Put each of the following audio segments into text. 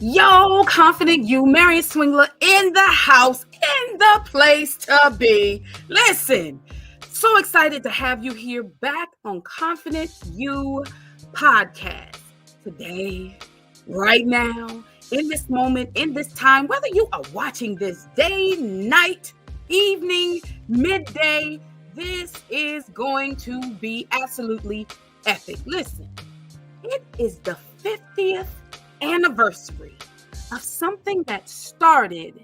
Yo, confident you, Marion Swingler in the house, in the place to be. Listen, so excited to have you here back on Confident You podcast. Today, right now, in this moment, in this time, whether you are watching this day, night, evening, midday, this is going to be absolutely epic. Listen, it is the 50th anniversary of something that started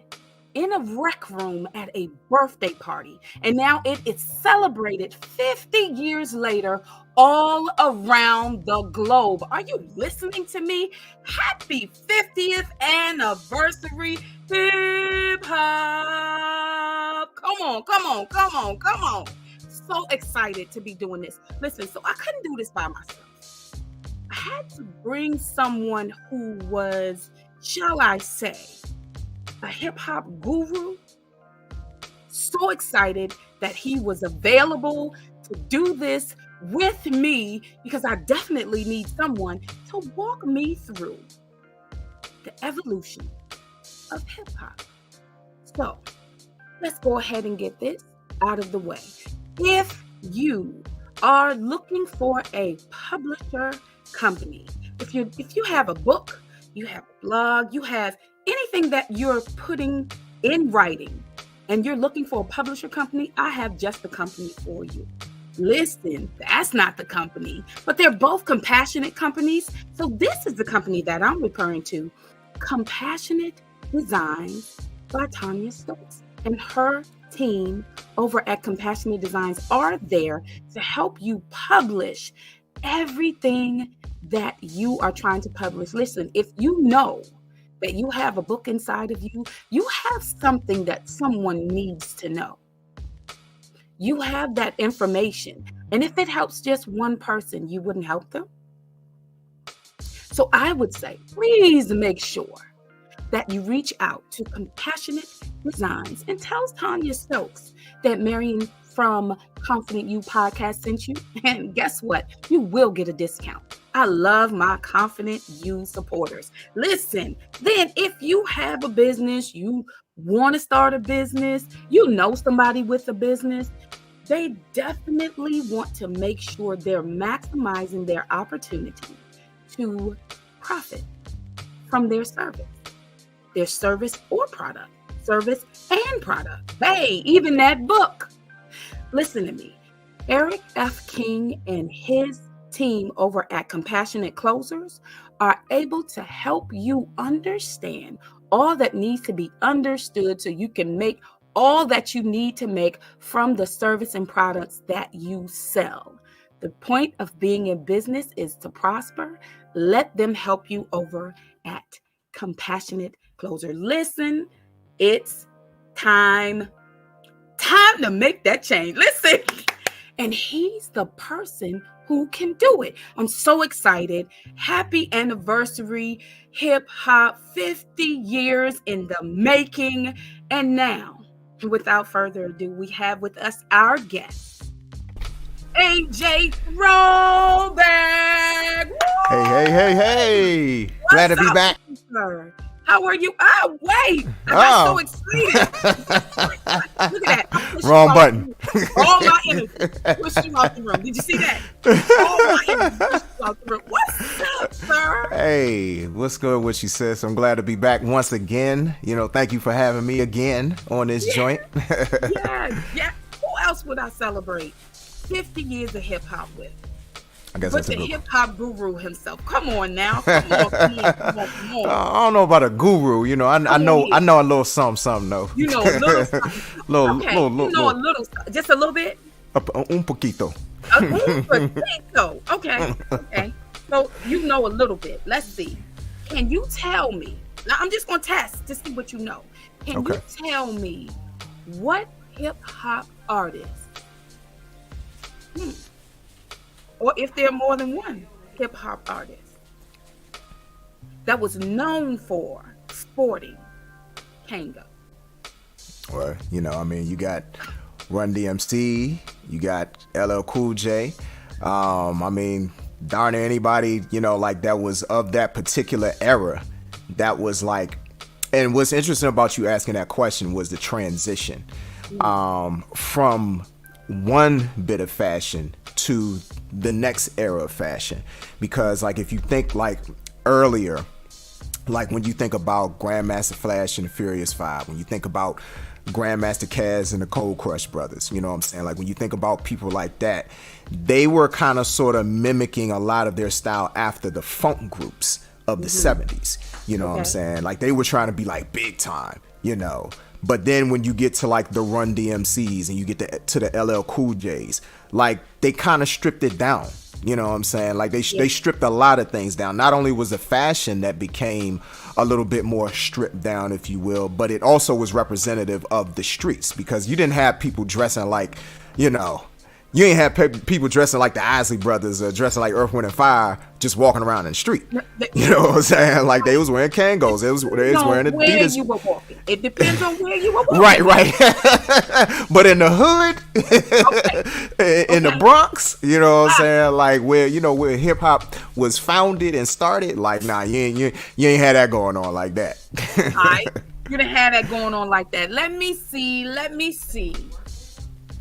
in a rec room at a birthday party, and now it is celebrated 50 years later all around the globe. Are you listening to me? Happy 50th anniversary, hip hop. Come on. So excited to be doing this. Listen, so I couldn't do this by myself. I had to bring someone who was, shall I say, a hip-hop guru. So excited that he was available to do this with me, because I definitely need someone to walk me through the evolution of hip-hop. So let's go ahead and get this out of the way. If you are looking for a publisher company, if you have a book, you have a blog, you have anything that you're putting in writing and you're looking for a publisher company, I have just the company for you. Listen, that's not the company, but they're both compassionate companies. So this is the company that I'm referring to, Compassionate Designs by Tanya Stokes, and her team over at Compassionate Designs are there to help you publish everything that you are trying to publish. Listen, if you know that you have a book inside of you, you have something that someone needs to know. You have that information. And if it helps just one person, you wouldn't help them. So I would say, please make sure that you reach out to Compassionate Designs and tell Tanya Stokes that Marion from Confident You podcast sent you. And guess what? You will get a discount. I love my Confident You supporters. Listen, then if you have a business, you want to start a business, you know somebody with a business, they definitely want to make sure they're maximizing their opportunity to profit from their service or product, service and product. Hey, even that book. Listen to me. Eric F. King and his team over at Compassionate Closers are able to help you understand all that needs to be understood so you can make all that you need to make from the service and products that you sell. The point of being in business is to prosper. Let them help you over at Compassionate Closer. Listen, it's time to make that change. Listen, and he's the person who can do it. I'm so excited. Happy anniversary, hip hop, 50 years in the making. And now, without further ado, we have with us our guest, AJ Throwback. Hey. Glad to be back. Sir? How are you? Oh, wait. I got so excited. Look at that. Wrong button. All my energy pushed you out the room. Did you see that? All my energy pushed you out the room. What's up, sir? Hey, what's good with you, sis? I'm glad to be back once again. Thank you for having me again on this joint. Yeah. Who else would I celebrate 50 years of hip hop with? I guess but that's the a good hip hop guru himself. Come on now. Come on. I don't know about a guru. I know a little something though. You know a little something. little. A little, just a little bit. Un poquito. Un poquito. Okay. So you know a little bit. Let's see. Can you tell me? Now I'm just gonna test to see what you know. Can you tell me what hip hop artist? Or if there are more than one hip hop artist that was known for sporting Kanga? Well, you got Run DMC, you got LL Cool J. I mean, darn near anybody, you know, like that was of that particular era that was like, and what's interesting about you asking that question was the transition from one bit of fashion to the next era of fashion. Because like if you think like earlier, like when you think about Grandmaster Flash and the Furious Five, when you think about Grandmaster Caz and the Cold Crush Brothers, you know what I'm saying? Like when you think about people like that, they were kind of sort of mimicking a lot of their style after the funk groups of the 70s, you know what I'm saying? Like they were trying to be like big time, you know. But then when you get to like the Run DMCs and you get to the LL Cool J's, like they kind of stripped it down. You know what I'm saying? Like they stripped a lot of things down. Not only was the fashion that became a little bit more stripped down, if you will, but it also was representative of the streets, because you didn't have people dressing like, you know, you ain't have people dressing like the Isley Brothers or dressing like Earth, Wind and Fire just walking around in the street. You know what I'm saying? Like they was wearing Kangos. They was wearing Adidas. Where you were walking. It depends on where you were walking. Right. But in the hood, in the Bronx, you know what I'm saying? Like where, you know, where hip hop was founded and started, like, nah, you ain't had that going on like that. All right. You didn't have that going on like that. Let me see.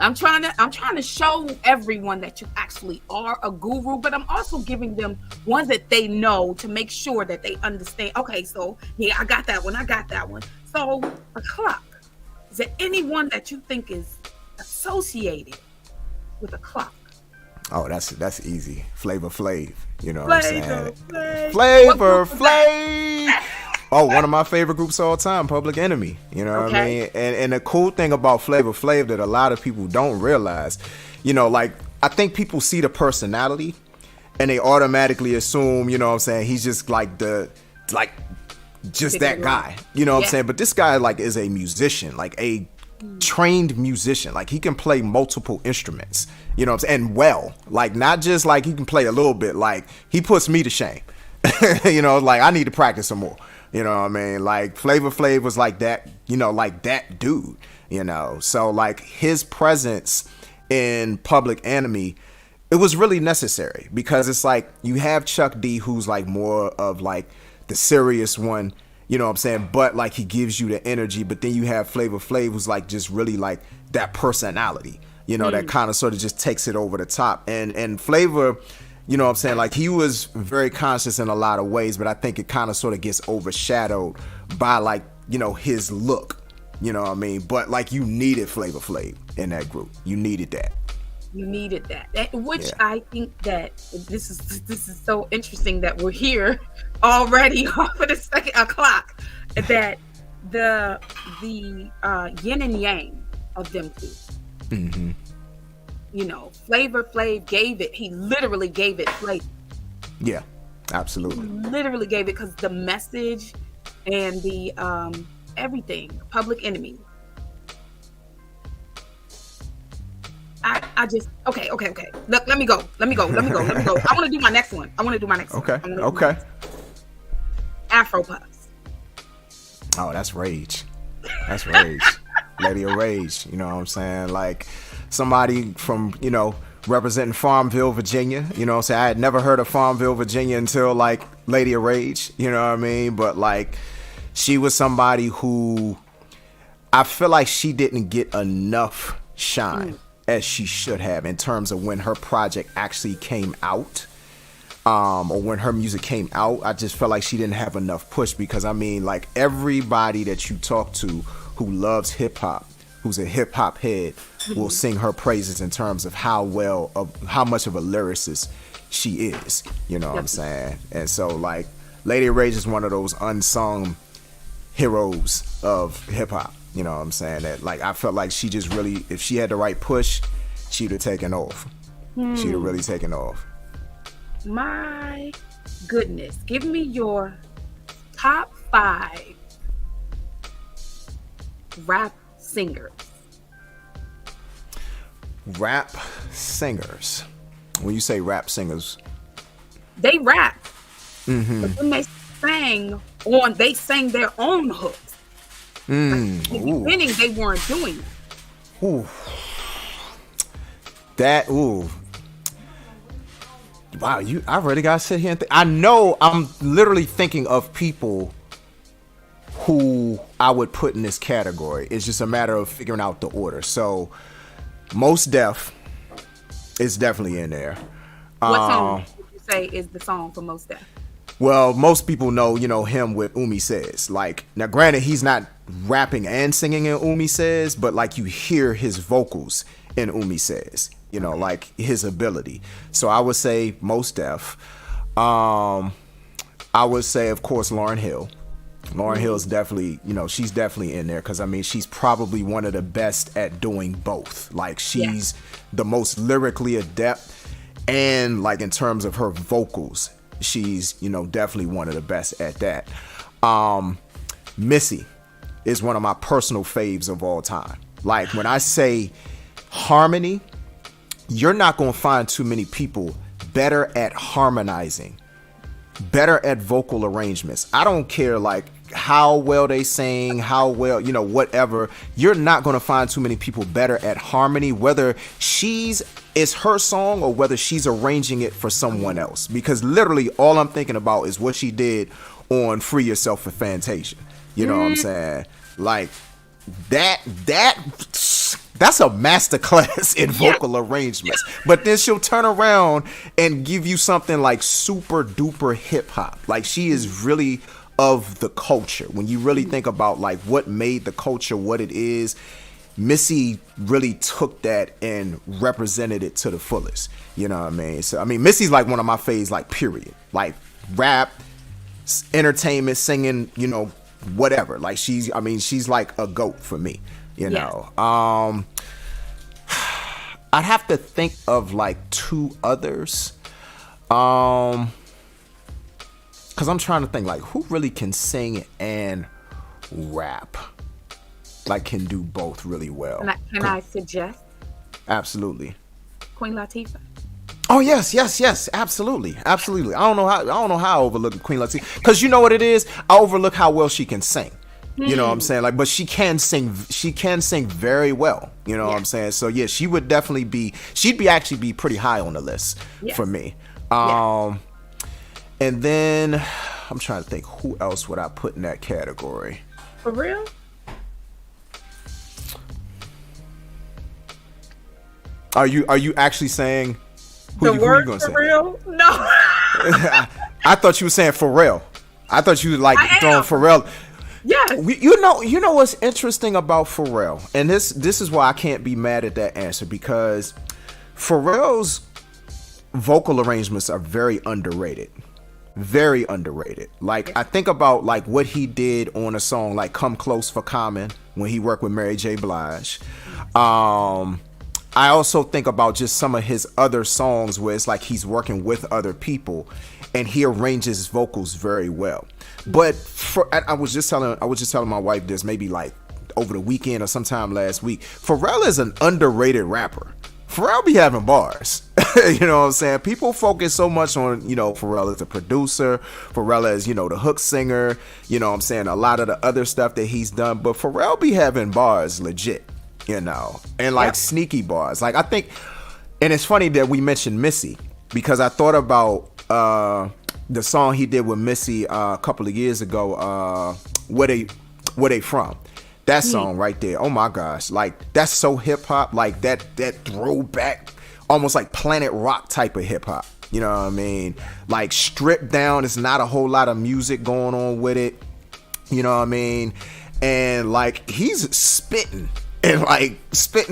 I'm trying to show everyone that you actually are a guru, but I'm also giving them ones that they know to make sure that they understand. Okay, so yeah, I got that one. So a clock. Is there anyone that you think is associated with a clock? Oh, that's easy. Flavor Flav. You know what I'm saying? Flavor Flav. Oh, one of my favorite groups of all time, Public Enemy. You know what I mean? And the cool thing about Flavor Flav that a lot of people don't realize, you know, like I think people see the personality and they automatically assume, you know what I'm saying, he's just like just that guy. You know what I'm saying? But this guy like is a musician, like a trained musician. Like he can play multiple instruments, you know what I'm saying? And well, like not just like he can play a little bit, like he puts me to shame. You know, like I need to practice some more. You know what I mean? Like Flavor Flav was like that, you know, like that dude, you know. So like his presence in Public Enemy, it was really necessary, because it's like you have Chuck D, who's like more of like the serious one, you know what I'm saying? But like he gives you the energy, but then you have Flavor Flav, who's like just really like that personality, you know, that kind of sort of just takes it over the top. And Flavor, you know what I'm saying? Like he was very conscious in a lot of ways, but I think it kind of sort of gets overshadowed by like, you know, his look, you know what I mean? But like you needed Flavor Flav in that group. You needed that. Which I think that this is so interesting that we're here already off of the second o'clock, that the yin and yang of them two. Mm-hmm. You know, Flavor Flav gave it. He literally gave it flavor. Yeah, absolutely. He literally gave it, because the message and the everything. Public Enemy. I just okay. Look, let me go. I want to do my next one. Okay. Afro Puffs. Oh, that's Rage. Lady of Rage. You know what I'm saying? Like somebody from, you know, representing Farmville, Virginia. You know what I'm saying? I had never heard of Farmville, Virginia until like Lady of Rage. You know what I mean? But like she was somebody who I feel like she didn't get enough shine as she should have in terms of when her project actually came out. Or when her music came out, I just felt like she didn't have enough push, because I mean, like everybody that you talk to who loves hip hop, who's a hip hop head, will sing her praises in terms of how much of a lyricist she is. You know what I'm saying? And so like Lady Rage is one of those unsung heroes of hip hop. You know what I'm saying? That like I felt like she just really, if she had the right push, she'd have taken off. She'd have really taken off. My goodness, give me your top 5 rap singers. Rap singers. When you say rap singers, they rap. But when they sang their own hooks. In the beginning, they weren't doing that. That, ooh. Wow, I really gotta sit here and think. I know I'm literally thinking of people who I would put in this category. It's just a matter of figuring out the order. So, Mos Def is definitely in there. What song would you say is the song for Mos Def? Well, most people know, him with Umi Says. Like, now granted, he's not rapping and singing in Umi Says, but like you hear his vocals in Umi Says, like his ability. So I would say Mos Def. I would say, of course, Lauryn Hill. Lauryn Hill is definitely, she's definitely in there because, I mean, she's probably one of the best at doing both. Like, she's the most lyrically adept, and like in terms of her vocals, she's, definitely one of the best at that. Missy is one of my personal faves of all time. Like, when I say harmony, you're not going to find too many people better at harmonizing, better at vocal arrangements. I don't care like how well they sing, how well, whatever. You're not going to find too many people better at harmony, whether it's her song or whether she's arranging it for someone else. Because literally all I'm thinking about is what she did on Free Yourself for Fantasia. You know what I'm saying? Like that's a masterclass in vocal arrangements. But then she'll turn around and give you something like super duper hip hop. Like, she is really of the culture. When you really think about like what made the culture what it is, Missy really took that and represented it to the fullest. You know what I mean? So I mean, Missy's like one of my faves, like, period. Like, rap, entertainment, singing, whatever. Like, she's like a GOAT for me. You know, I'd have to think of like two others. Because I'm trying to think, like, who really can sing and rap? Like, can do both really well. Can I suggest? Absolutely. Queen Latifah. Oh yes, absolutely. I don't know how I overlook Queen Latifah, because you know what it is. I overlook how well she can sing. You know what I'm saying? Like, but she can sing very well. You know what I'm saying? So yeah, she would definitely she'd actually be pretty high on the list for me. And then I'm trying to think, who else would I put in that category? For real? Are you actually saying who you gonna say? For real? No. I thought you were saying Pharrell. I thought you were like throwing Pharrell. Yes. You know what's interesting about Pharrell, and this is why I can't be mad at that answer, because Pharrell's vocal arrangements are very underrated. Very underrated. Like, I think about like what he did on a song like Come Close for Common when he worked with Mary J. Blige. I also think about just some of his other songs where it's like he's working with other people and he arranges his vocals very well. But I was just telling my wife this maybe like over the weekend or sometime last week. Pharrell is an underrated rapper. Pharrell be having bars. You know what I'm saying? People focus so much on, Pharrell as a producer, Pharrell as, the hook singer, you know what I'm saying, a lot of the other stuff that he's done, but Pharrell be having bars legit, and like sneaky bars. Like, I think, and it's funny that we mentioned Missy, because I thought about the song he did with Missy a couple of years ago, Where They From. That song right there, oh my gosh, like, that's so hip hop, like that throwback, almost like Planet Rock type of hip hop. You know what I mean? Like, stripped down, it's not a whole lot of music going on with it. You know what I mean? And like, he's spitting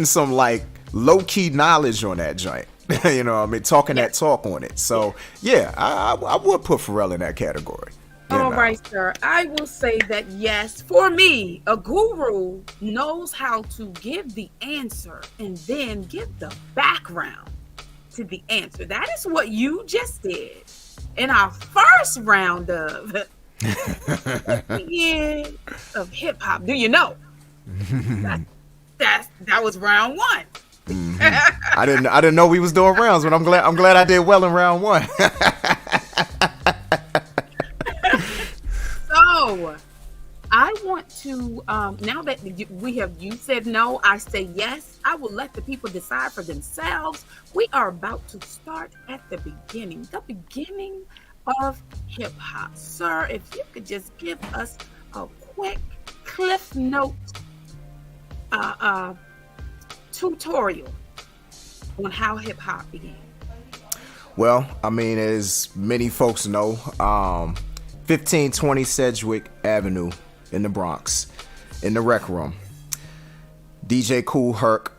some like low key knowledge on that joint. You know what I mean? Talking that talk on it. So yeah, I would put Pharrell in that category. All right, sir. I will say that yes, for me, a guru knows how to give the answer and then give the background to the answer. That is what you just did in our first round of years of hip hop. Do you know? That was round one. I didn't know we was doing rounds, but I'm glad I did well in round one. So, I want to now that you said no, I say yes. I will let the people decide for themselves. We are about to start at the beginning of hip hop. Sir, if you could just give us a quick cliff note tutorial on how hip hop began. Well, I mean, as many folks know, 1520 Sedgwick Avenue in the Bronx, in the Rec Room. DJ Kool Herc,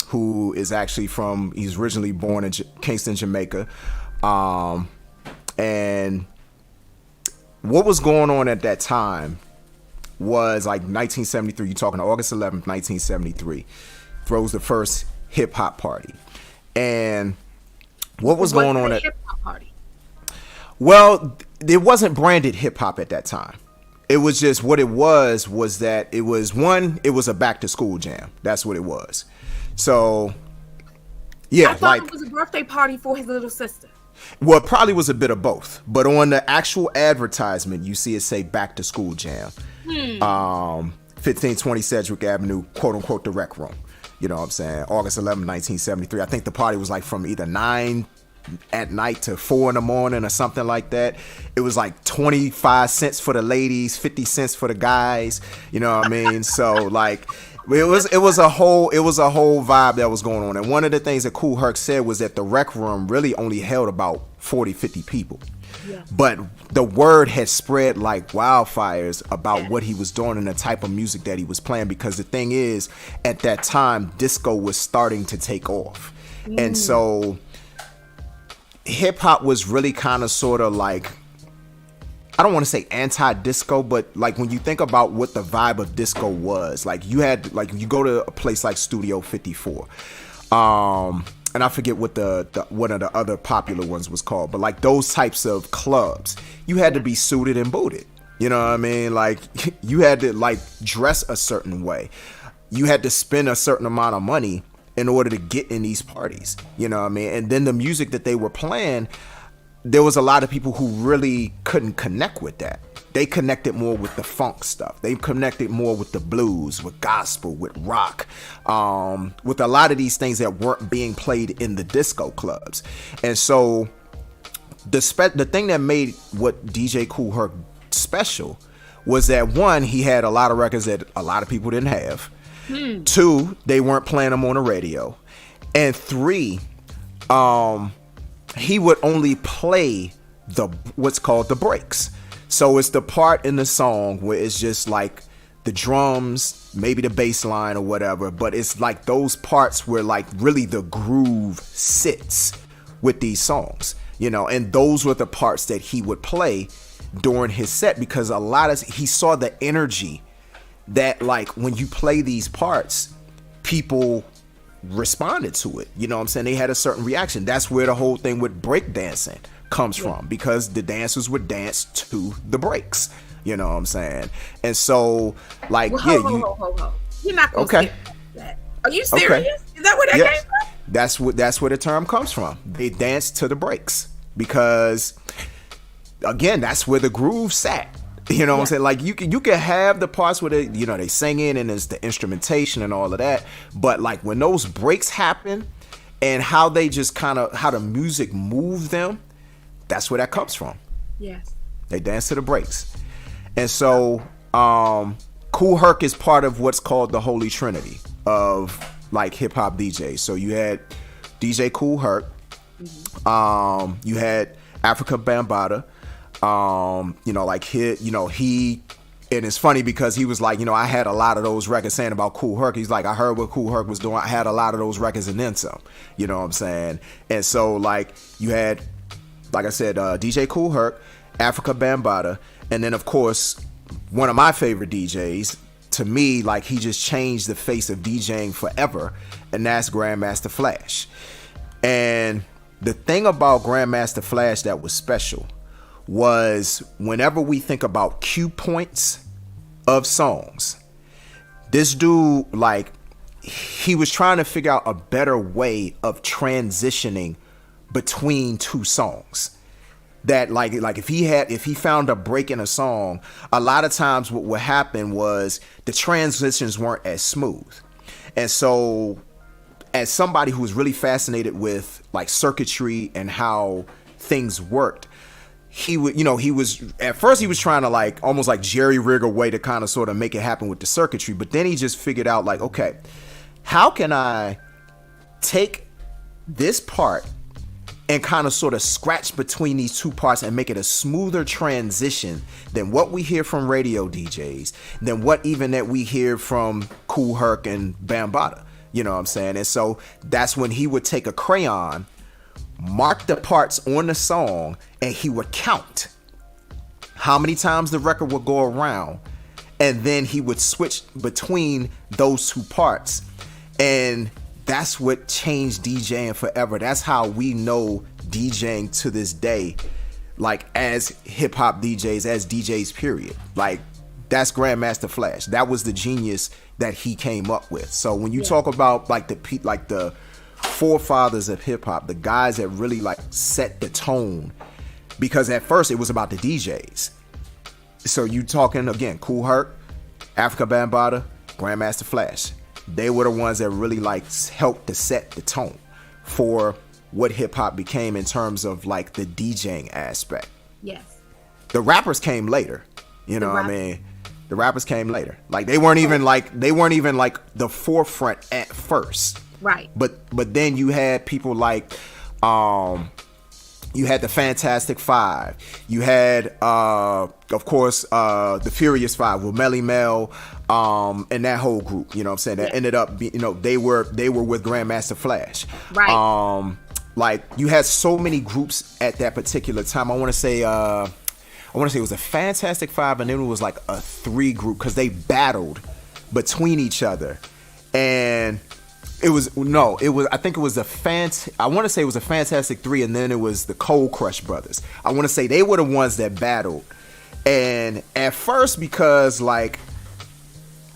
who is actually he's originally born in Kingston, Jamaica. And what was going on at that time was like 1973, you're talking August 11th, 1973, throws the first hip hop party. And what was going on at hip hop party? Well, it wasn't branded hip hop at that time. It was just what it was that it was a back to school jam. That's what it was. So yeah, I thought it was a birthday party for his little sister. Well, it probably was a bit of both. But on the actual advertisement, you see it say back to school jam. 1520 Sedgwick Avenue, quote unquote, the Rec Room. You know what I'm saying? August 11, 1973. I think the party was like from either 9 at night to 4 in the morning or something like that. It was like 25 cents for the ladies, 50 cents for the guys. You know what I mean? So like it was a whole vibe that was going on. And one of the things that Kool Herc said was that the Rec Room really only held about 40, 50 people. Yeah. But the word had spread like wildfires about what he was doing and the type of music that he was playing, because the thing is, at that time, disco was starting to take off. And so hip hop was really kind of sort of like, I don't want to say anti-disco, but like when you think about what the vibe of disco was, like you had, like you go to a place like Studio 54, and I forget what the one of the other popular ones was called, but like those types of clubs, you had to be suited and booted. You know what I mean? Like you had to like dress a certain way. You had to spend a certain amount of money in order to get in these parties. You know what I mean? And then the music that they were playing, there was a lot of people who really couldn't connect with that. They connected more with the funk stuff. They connected more with the blues, with gospel, with rock, with a lot of these things that weren't being played in the disco clubs. And so the thing that made what DJ Kool Herc special was that, one, he had a lot of records that a lot of people didn't have. 2, they weren't playing them on the radio. And 3, he would only play what's called the breaks. So it's the part in the song where it's just like the drums, maybe the bass line or whatever, but it's like those parts where like really the groove sits with these songs, you know, and those were the parts that he would play during his set, because he saw the energy that like when you play these parts, people responded to it. You know what I'm saying? They had a certain reaction. That's where the whole thing with breakdancing comes from, because the dancers would dance to the breaks. You know what I'm saying? And so, like, hold. You're not gonna skip that. Are you serious? Okay. Is that where that came from? That's where the term comes from. They dance to the breaks because, again, that's where the groove sat. You know what I'm saying? Like you can have the parts where they singing and it's the instrumentation and all of that, but like when those breaks happen and how they just how the music moves them, that's where that comes from. Yes. They dance to the breaks. And so Kool Herc is part of what's called the Holy Trinity of like hip hop DJs. So you had DJ Kool Herc, you had Africa Bambaataa, he, and it's funny because he was like, I had a lot of those records saying about Kool Herc. He's like, I heard what Kool Herc was doing. I had a lot of those records and then some, you know what I'm saying? And so like you had, like I said, DJ Kool Herc, Africa Bambaataa, and then of course, one of my favorite DJs, to me, like he just changed the face of DJing forever, and that's Grandmaster Flash. And the thing about Grandmaster Flash that was special was whenever we think about cue points of songs, this dude, like, he was trying to figure out a better way of transitioning between two songs. that like if he found a break in a song, a lot of times what would happen was the transitions weren't as smooth. And so as somebody who was really fascinated with like circuitry and how things worked, he was at first he was trying to like almost like jerry rig a way to kind of sort of make it happen with the circuitry, but then he just figured out like, okay, how can I take this part and kind of sort of scratch between these two parts and make it a smoother transition than what we hear from radio DJs, than what even that we hear from Kool Herc and Bambaataa. You know what I'm saying? And so that's when he would take a crayon, mark the parts on the song, and he would count how many times the record would go around, and then he would switch between those two parts. And that's what changed DJing forever. That's how we know DJing to this day, like as hip hop DJs, as DJs, period. Like that's Grandmaster Flash. That was the genius that he came up with. So when you talk about like the forefathers of hip hop, the guys that really like set the tone, because at first it was about the DJs. So you talking again, Kool Herc, Africa Bambaataa, Grandmaster Flash. They were the ones that really like helped to set the tone for what hip hop became in terms of like the DJing aspect. Yes. The rappers came later. You know what I mean? The rappers came later. Like they weren't even like the forefront at first. Right. But then you had people like you had the Fantastic Five. You had of course the Furious Five with Melly Mel and that whole group, you know what I'm saying, that ended up being, they were with Grandmaster Flash. Right. Like you had so many groups at that particular time. I want to say it was a Fantastic Five, and then it was like a 3 group because they battled between each other. And I want to say it was a Fantastic 3, and then it was the Cold Crush Brothers. I want to say they were the ones that battled. And at first, because like,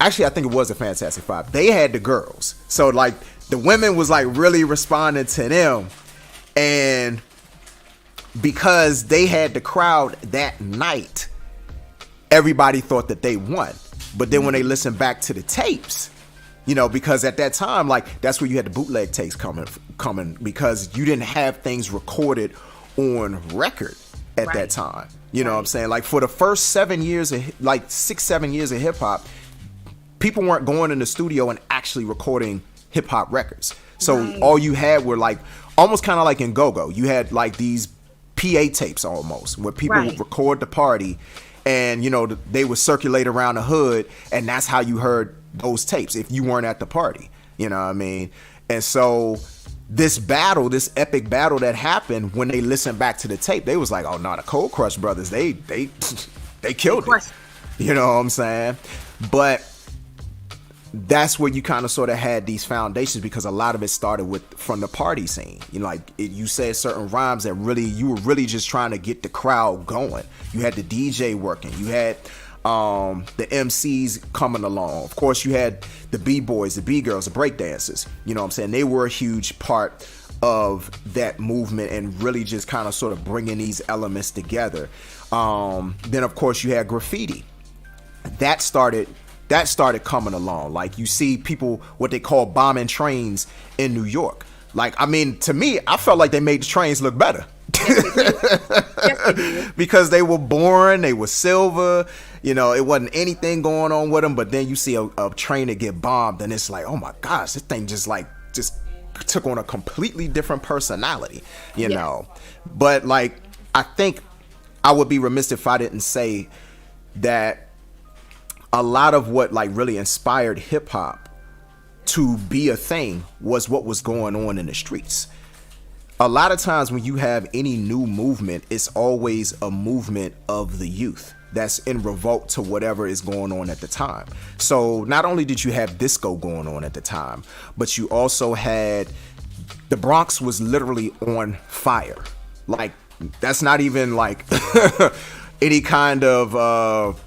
actually I think it was a Fantastic Five, they had the girls. So like the women was like really responding to them. And because they had the crowd that night, everybody thought that they won. But then when they listened back to the tapes, because at that time, like that's where you had the bootleg tapes coming because you didn't have things recorded on record at that time. You know what I'm saying? Like for the first 7 years of 6-7 years of hip hop, people weren't going in the studio and actually recording hip hop records. So all you had were like almost kind of like in go-go. You had like these PA tapes almost where people would record the party and they would circulate around the hood, and that's how you heard those tapes if you weren't at the party. You know what I mean? And so this epic battle that happened, when they listened back to the tape, they was like, oh no, the Cold Crush Brothers, they killed it. You know what I'm saying? But that's where you kind of sort of had these foundations, because a lot of it started from the party scene. You said certain rhymes that you were really just trying to get the crowd going. You had the DJ working. You had the MCs coming along. Of course, you had the B-boys, the B-girls, the breakdancers. You know what I'm saying? They were a huge part of that movement and really just kind of sort of bringing these elements together. Then, of course, you had graffiti. That started coming along. Like you see people, what they call bombing trains in New York. Like, I mean, to me, I felt like they made the trains look better. Yes, because they were boring, they were silver, it wasn't anything going on with them. But then you see a train that get bombed, and it's like, oh my gosh, this thing just took on a completely different personality, know. But like, I think I would be remiss if I didn't say that a lot of what like really inspired hip hop to be a thing was what was going on in the streets. A lot of times when you have any new movement, it's always a movement of the youth that's in revolt to whatever is going on at the time. So not only did you have disco going on at the time, but you also had, the Bronx was literally on fire. Like, that's not even like any kind of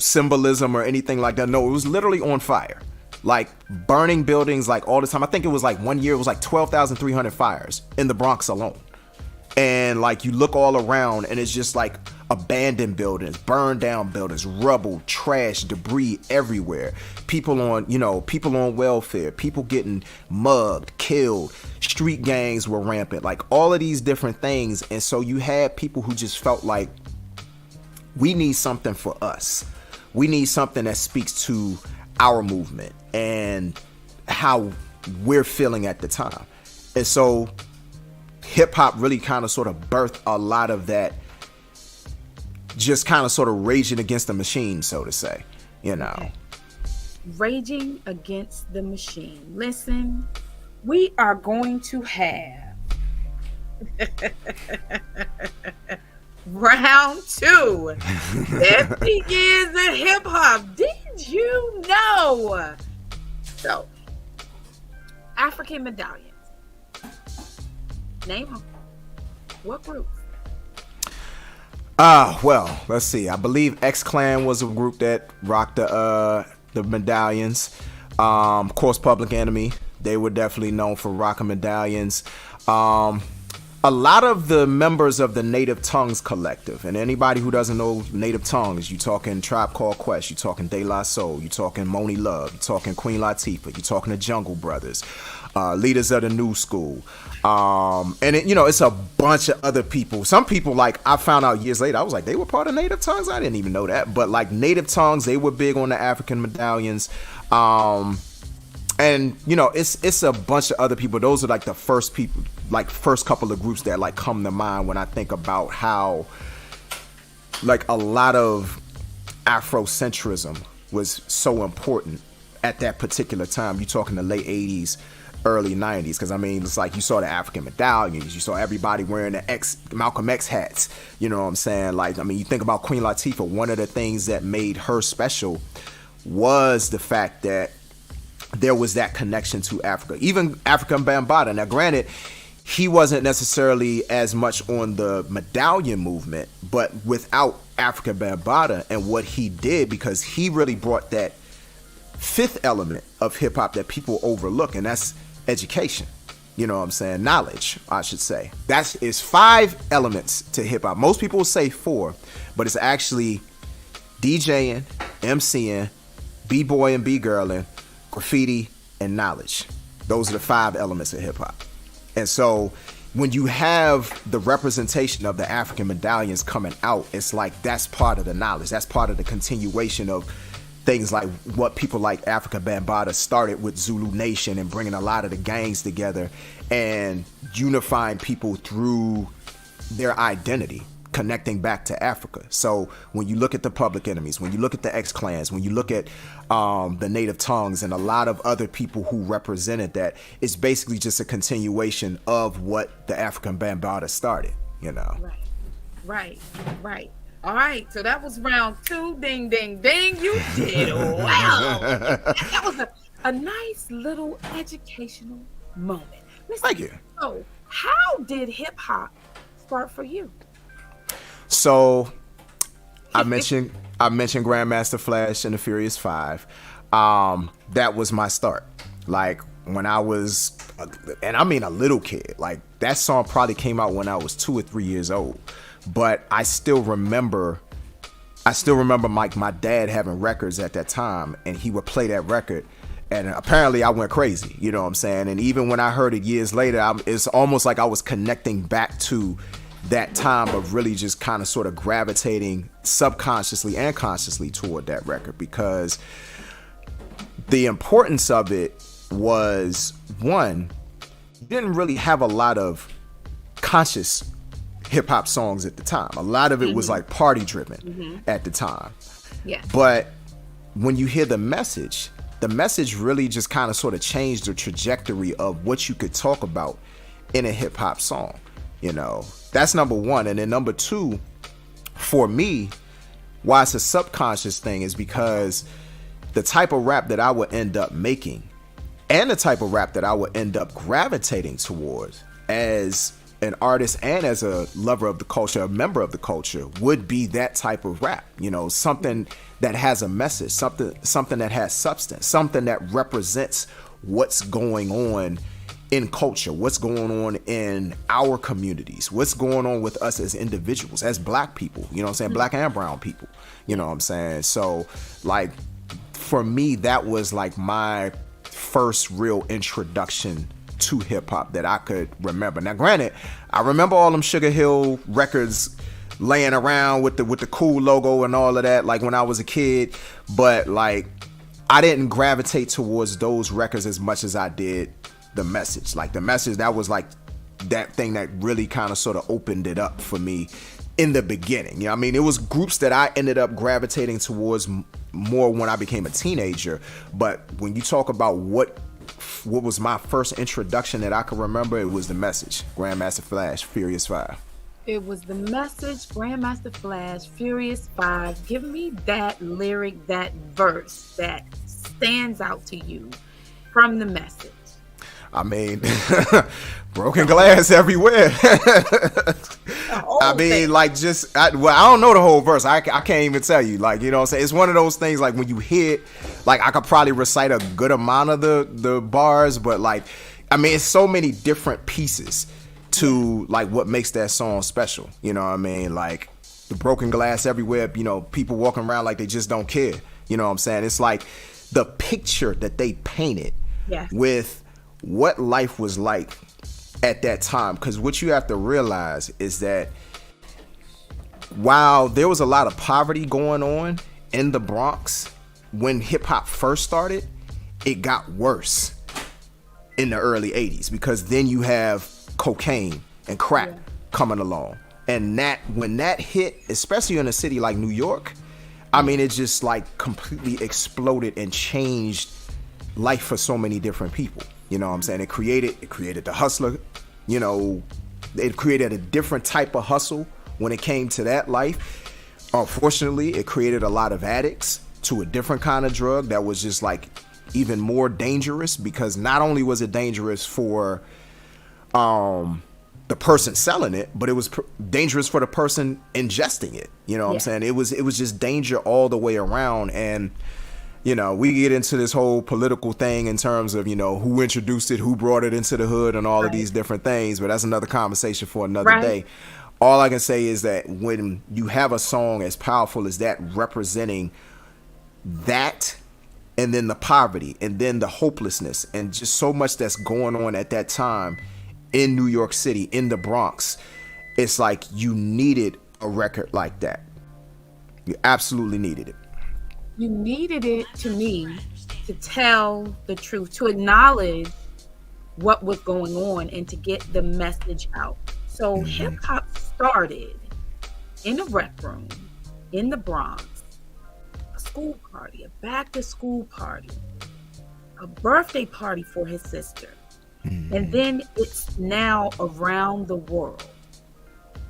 symbolism or anything like that. No, it was literally on fire. Like burning buildings like all the time. I think it was like one year it was like 12,300 fires in the Bronx alone. And like you look all around and it's just like abandoned buildings, burned down buildings, rubble, trash, debris everywhere. People on welfare, people getting mugged, killed, street gangs were rampant, like all of these different things. And so you had people who just felt like, we need something for us. We need something that speaks to our movement and how we're feeling at the time. And so hip hop really kind of sort of birthed a lot of that, just kind of sort of raging against the machine, so to say, you know. Okay. Raging against the machine. Listen, we are going to have round 2. 50 years of hip hop. Did you know? So, African medallions. Name them. What group? Well, let's see. I believe X-Clan was a group that rocked the medallions. Of course, Public Enemy. They were definitely known for rocking medallions. A lot of the members of the Native Tongues Collective, and anybody who doesn't know Native Tongues, you talking Tribe Called Quest, you talking De La Soul, you talking Moni Love, you talking Queen Latifah, you talking the Jungle Brothers, leaders of the New School, and it's a bunch of other people. Some people, like, I found out years later, I was like, they were part of Native Tongues. I didn't even know that, but like Native Tongues, they were big on the African medallions. And it's a bunch of other people. Those are like the first people, like first couple of groups that like come to mind when I think about how like a lot of Afrocentrism was so important at that particular time. You talking the late 80s, early 90s, because I mean it's like you saw the African medallions, you saw everybody wearing the Malcolm X hats, you know what I'm saying? Like, I mean, you think about Queen Latifah, one of the things that made her special was the fact that there was that connection to Africa. Even African Bambaataa. Now, granted, he wasn't necessarily as much on the medallion movement, but without African Bambaataa and what he did, because he really brought that fifth element of hip hop that people overlook, and that's education. You know what I'm saying? Knowledge, I should say. That is 5 elements to hip hop. Most people will say 4, but it's actually DJing, MCing, B-boy and B-girling, graffiti, and knowledge. Those are the 5 elements of hip hop. And so when you have the representation of the African medallions coming out, it's like that's part of the knowledge. That's part of the continuation of things like what people like African Bambaataa started with Zulu Nation and bringing a lot of the gangs together and unifying people through their identity, connecting back to Africa. So when you look at the Public Enemies, when you look at the X-Clans, when you look at the Native Tongues and a lot of other people who represented that, it's basically just a continuation of what the African Bambaataa started, you know. Right. All right, so that was round 2. Ding, ding, ding. You did well. That was a nice little educational moment. Listen, thank you. So how did hip hop start for you? So I mentioned Grandmaster Flash and the Furious 5. That was my start. Like when I was, and I mean a little kid, like that song probably came out when I was 2 or 3 years old. But I still remember my dad having records at that time, and he would play that record, and apparently I went crazy, you know what I'm saying? And even when I heard it years later, it's almost like I was connecting back to that time of really just kind of sort of gravitating subconsciously and consciously toward that record, because the importance of it was, one, you didn't really have a lot of conscious hip hop songs at the time. A lot of it was like party driven at the time. Yeah. But when you hear the message really just kind of sort of changed the trajectory of what you could talk about in a hip hop song. You know, that's number 1. And then number 2, for me, why it's a subconscious thing is because the type of rap that I would end up making and the type of rap that I would end up gravitating towards as an artist and as a lover of the culture, a member of the culture, would be that type of rap. You know, something that has a message, something that has substance, something that represents what's going on in culture, what's going on in our communities, what's going on with us as individuals, as black people, you know what I'm saying, black and brown people, you know what I'm saying. So like for me, that was like my first real introduction to hip hop that I could remember. Now granted, I remember all them Sugar Hill records laying around with the cool logo and all of that, like when I was a kid, but like I didn't gravitate towards those records as much as I did The Message. Like The Message, that was like that thing that really kind of sort of opened it up for me in the beginning. You know what I mean? It was groups that I ended up gravitating towards more when I became a teenager. But when you talk about what was my first introduction that I can remember, it was The Message, Grandmaster Flash, Furious 5. It was The Message, Grandmaster Flash, Furious 5. Give me that lyric, that verse that stands out to you from The Message. I mean, broken glass everywhere. I mean, like I don't know the whole verse. I can't even tell you. Like, you know what I'm saying? It's one of those things like when you hear it, like I could probably recite a good amount of the bars, but like, I mean, it's so many different pieces to like what makes that song special. You know what I mean? Like the broken glass everywhere, you know, people walking around like they just don't care. You know what I'm saying? It's like the picture that they painted with what life was like at that time. Because what you have to realize is that while there was a lot of poverty going on in the Bronx when hip hop first started, it got worse in the early 80s, because then you have cocaine and crack coming along. And that when that hit, especially in a city like New York, I mean, it just like completely exploded and changed life for so many different people. You know what I'm saying? It created the hustler, you know, it created a different type of hustle when it came to that life. Unfortunately, it created a lot of addicts to a different kind of drug that was just like even more dangerous, because not only was it dangerous for the person selling it, but it was dangerous for the person ingesting it. You know what I'm saying? It was just danger all the way around. And you know, we get into this whole political thing in terms of, you know, who introduced it, who brought it into the hood and all of these different things, but that's another conversation for another day. All I can say is that when you have a song as powerful as that, representing that, and then the poverty, and then the hopelessness, and just so much that's going on at that time in New York City, in the Bronx, it's like you needed a record like that. You absolutely needed it. You needed it, to me, to tell the truth, to acknowledge what was going on and to get the message out. So hip hop started in a rec room in the Bronx, a school party, a back to school party, a birthday party for his sister. And then it's now around the world.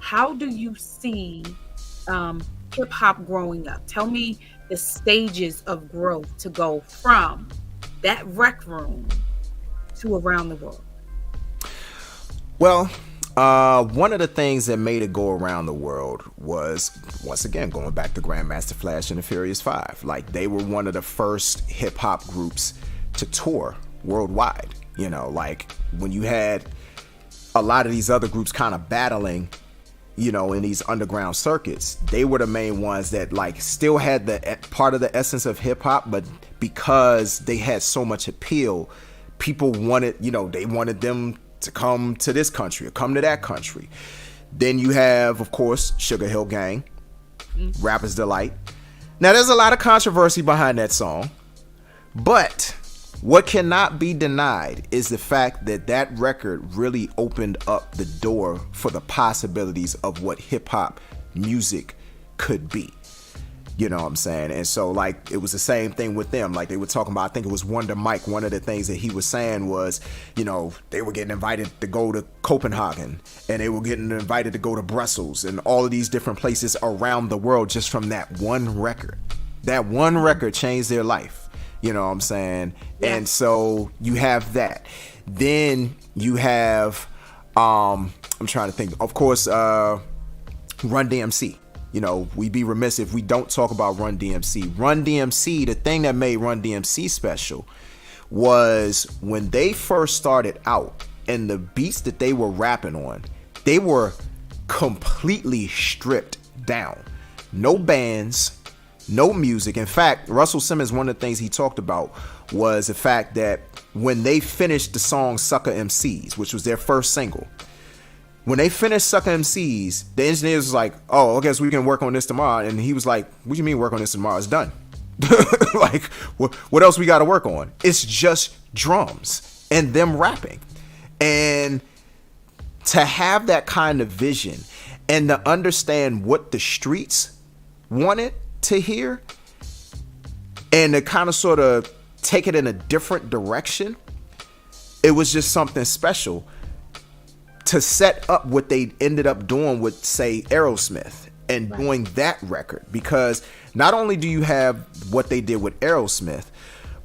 How do you see hip hop growing up? Tell me the stages of growth to go from that rec room to around the world. Well, one of the things that made it go around the world was, once again, going back to Grandmaster Flash and the Furious 5. Like, they were one of the first hip hop groups to tour worldwide. You know, like when you had a lot of these other groups kind of battling, you know, in these underground circuits, they were the main ones that like still had the part of the essence of hip hop, but because they had so much appeal, people wanted, you know, they wanted them to come to this country or come to that country. Then you have, of course, Sugar Hill Gang, Rapper's Delight. Now, there's a lot of controversy behind that song, but what cannot be denied is the fact that that record really opened up the door for the possibilities of what hip hop music could be. You know what I'm saying? And so, like, it was the same thing with them. Like, they were talking about, I think it was Wonder Mike. One of the things that he was saying was, you know, they were getting invited to go to Copenhagen, and they were getting invited to go to Brussels, and all of these different places around the world just from that one record. That one record changed their life. You know what I'm saying? Yeah. And so you have that. Then you have, I'm trying to think, of course, Run DMC. You know, we'd be remiss if we don't talk about Run DMC. Run DMC, the thing that made Run DMC special was when they first started out, and the beats that they were rapping on, they were completely stripped down. No bands, no music. In fact, Russell Simmons, one of the things he talked about was the fact that when they finished the song Sucker MCs, which was their first single, when they finished Sucker MCs, the engineers was like, oh, I guess we can work on this tomorrow. And he was like, what do you mean work on this tomorrow? It's done. Like, what else we got to work on? It's just drums and them rapping. And to have that kind of vision and to understand what the streets wanted to hear and to kind of sort of take it in a different direction, it was just something special to set up what they ended up doing with, say, Aerosmith and doing that record. Because not only do you have what they did with Aerosmith,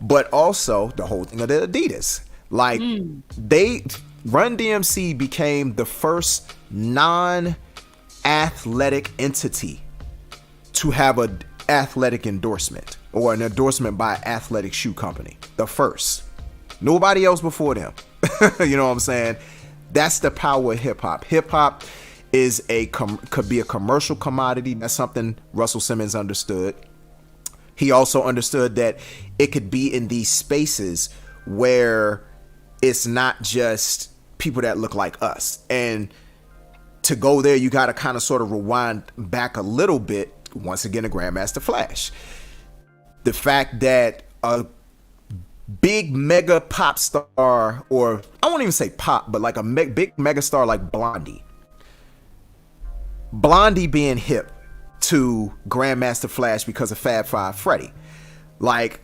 but also the whole thing of the Adidas. Like, Run DMC became the first non-athletic entity to have an athletic endorsement or an endorsement by an athletic shoe company. The first. Nobody else before them. You know what I'm saying? That's the power of hip hop. Hip hop is could be a commercial commodity. That's something Russell Simmons understood. He also understood that it could be in these spaces where it's not just people that look like us. And to go there, you got to kind of sort of rewind back a little bit. Once again, a Grandmaster Flash. The fact that a big mega pop star, or I won't even say pop, but like a big mega star like Blondie being hip to Grandmaster Flash because of Fab Five Freddy. Like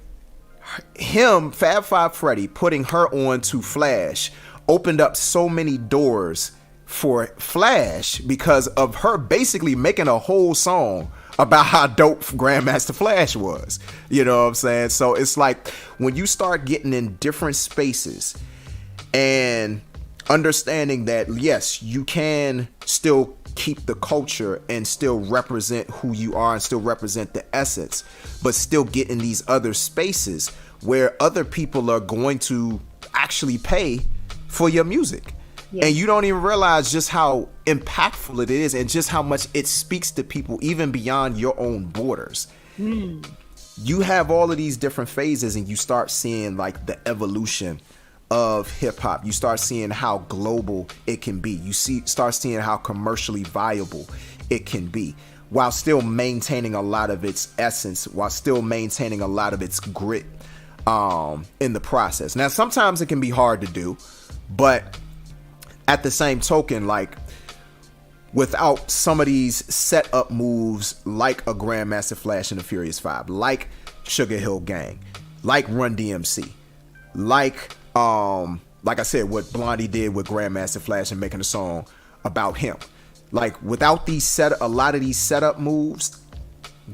Fab Five Freddy putting her on to Flash opened up so many doors for Flash because of her basically making a whole song about how dope Grandmaster Flash was. You know what I'm saying? So it's like when you start getting in different spaces and understanding that, yes, you can still keep the culture and still represent who you are and still represent the essence, but still get in these other spaces where other people are going to actually pay for your music. Yes. And you don't even realize just how impactful it is and just how much it speaks to people even beyond your own borders. You have all of these different phases and you start seeing like the evolution of hip hop. You start seeing how global it can be. You start seeing how commercially viable it can be while still maintaining a lot of its essence, while still maintaining a lot of its grit in the process. Now, sometimes it can be hard to do, but at the same token, like without some of these setup moves like a Grandmaster Flash and the Furious Five, like Sugar Hill Gang, like Run DMC, like I said, what Blondie did with Grandmaster Flash and making a song about him. Like without a lot of these setup moves,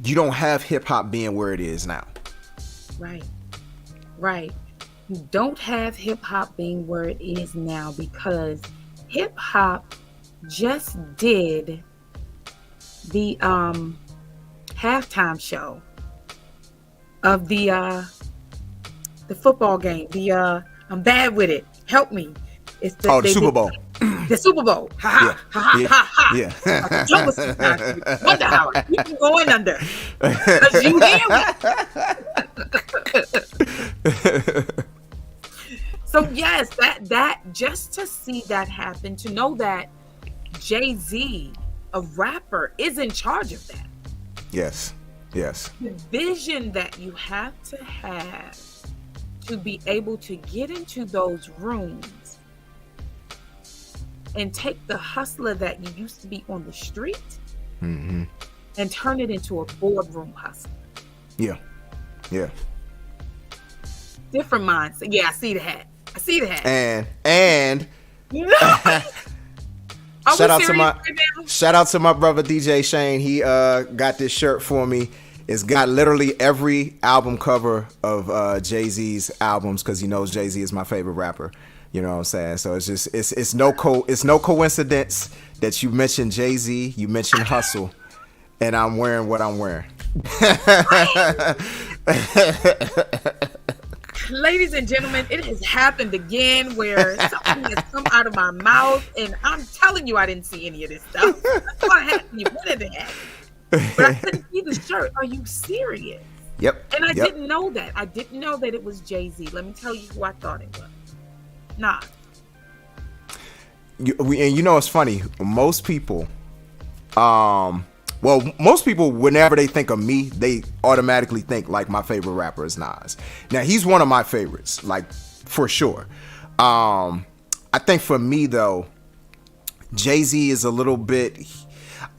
you don't have hip hop being where it is now. Right. You don't have hip hop being where it is now because hip hop just did the halftime show of the football game. I'm bad with it. Help me. It's the Super Bowl. The Super Bowl. Ha ha. Yeah. Wonder how you can go in under. Because you hear me. So yes, that just to see that happen, to know that Jay-Z, a rapper, is in charge of that. Yes. The vision that you have to be able to get into those rooms and take the hustler that you used to be on the street and turn it into a boardroom hustler. Yeah. Different mindset. Yeah, I see the hat. And shout out to my brother DJ Shane. He got this shirt for me. It's got literally every album cover of Jay-Z's albums because he knows Jay-Z is my favorite rapper. You know what I'm saying? So it's just it's no coincidence that you mentioned Jay-Z, you mentioned hustle, and I'm wearing what I'm wearing. Ladies and gentlemen, it has happened again where something has come out of my mouth, and I'm telling you, I didn't see any of this stuff. I thought it happened. When did it happen? But I couldn't see the shirt. Are you serious? Yep. And I didn't know that. I didn't know that it was Jay-Z. Let me tell you who I thought it was. Nah. And you know, it's funny. Most people, most people, whenever they think of me, they automatically think like my favorite rapper is Nas. Now, he's one of my favorites, like for sure. I think for me though, Jay-Z is a little bit.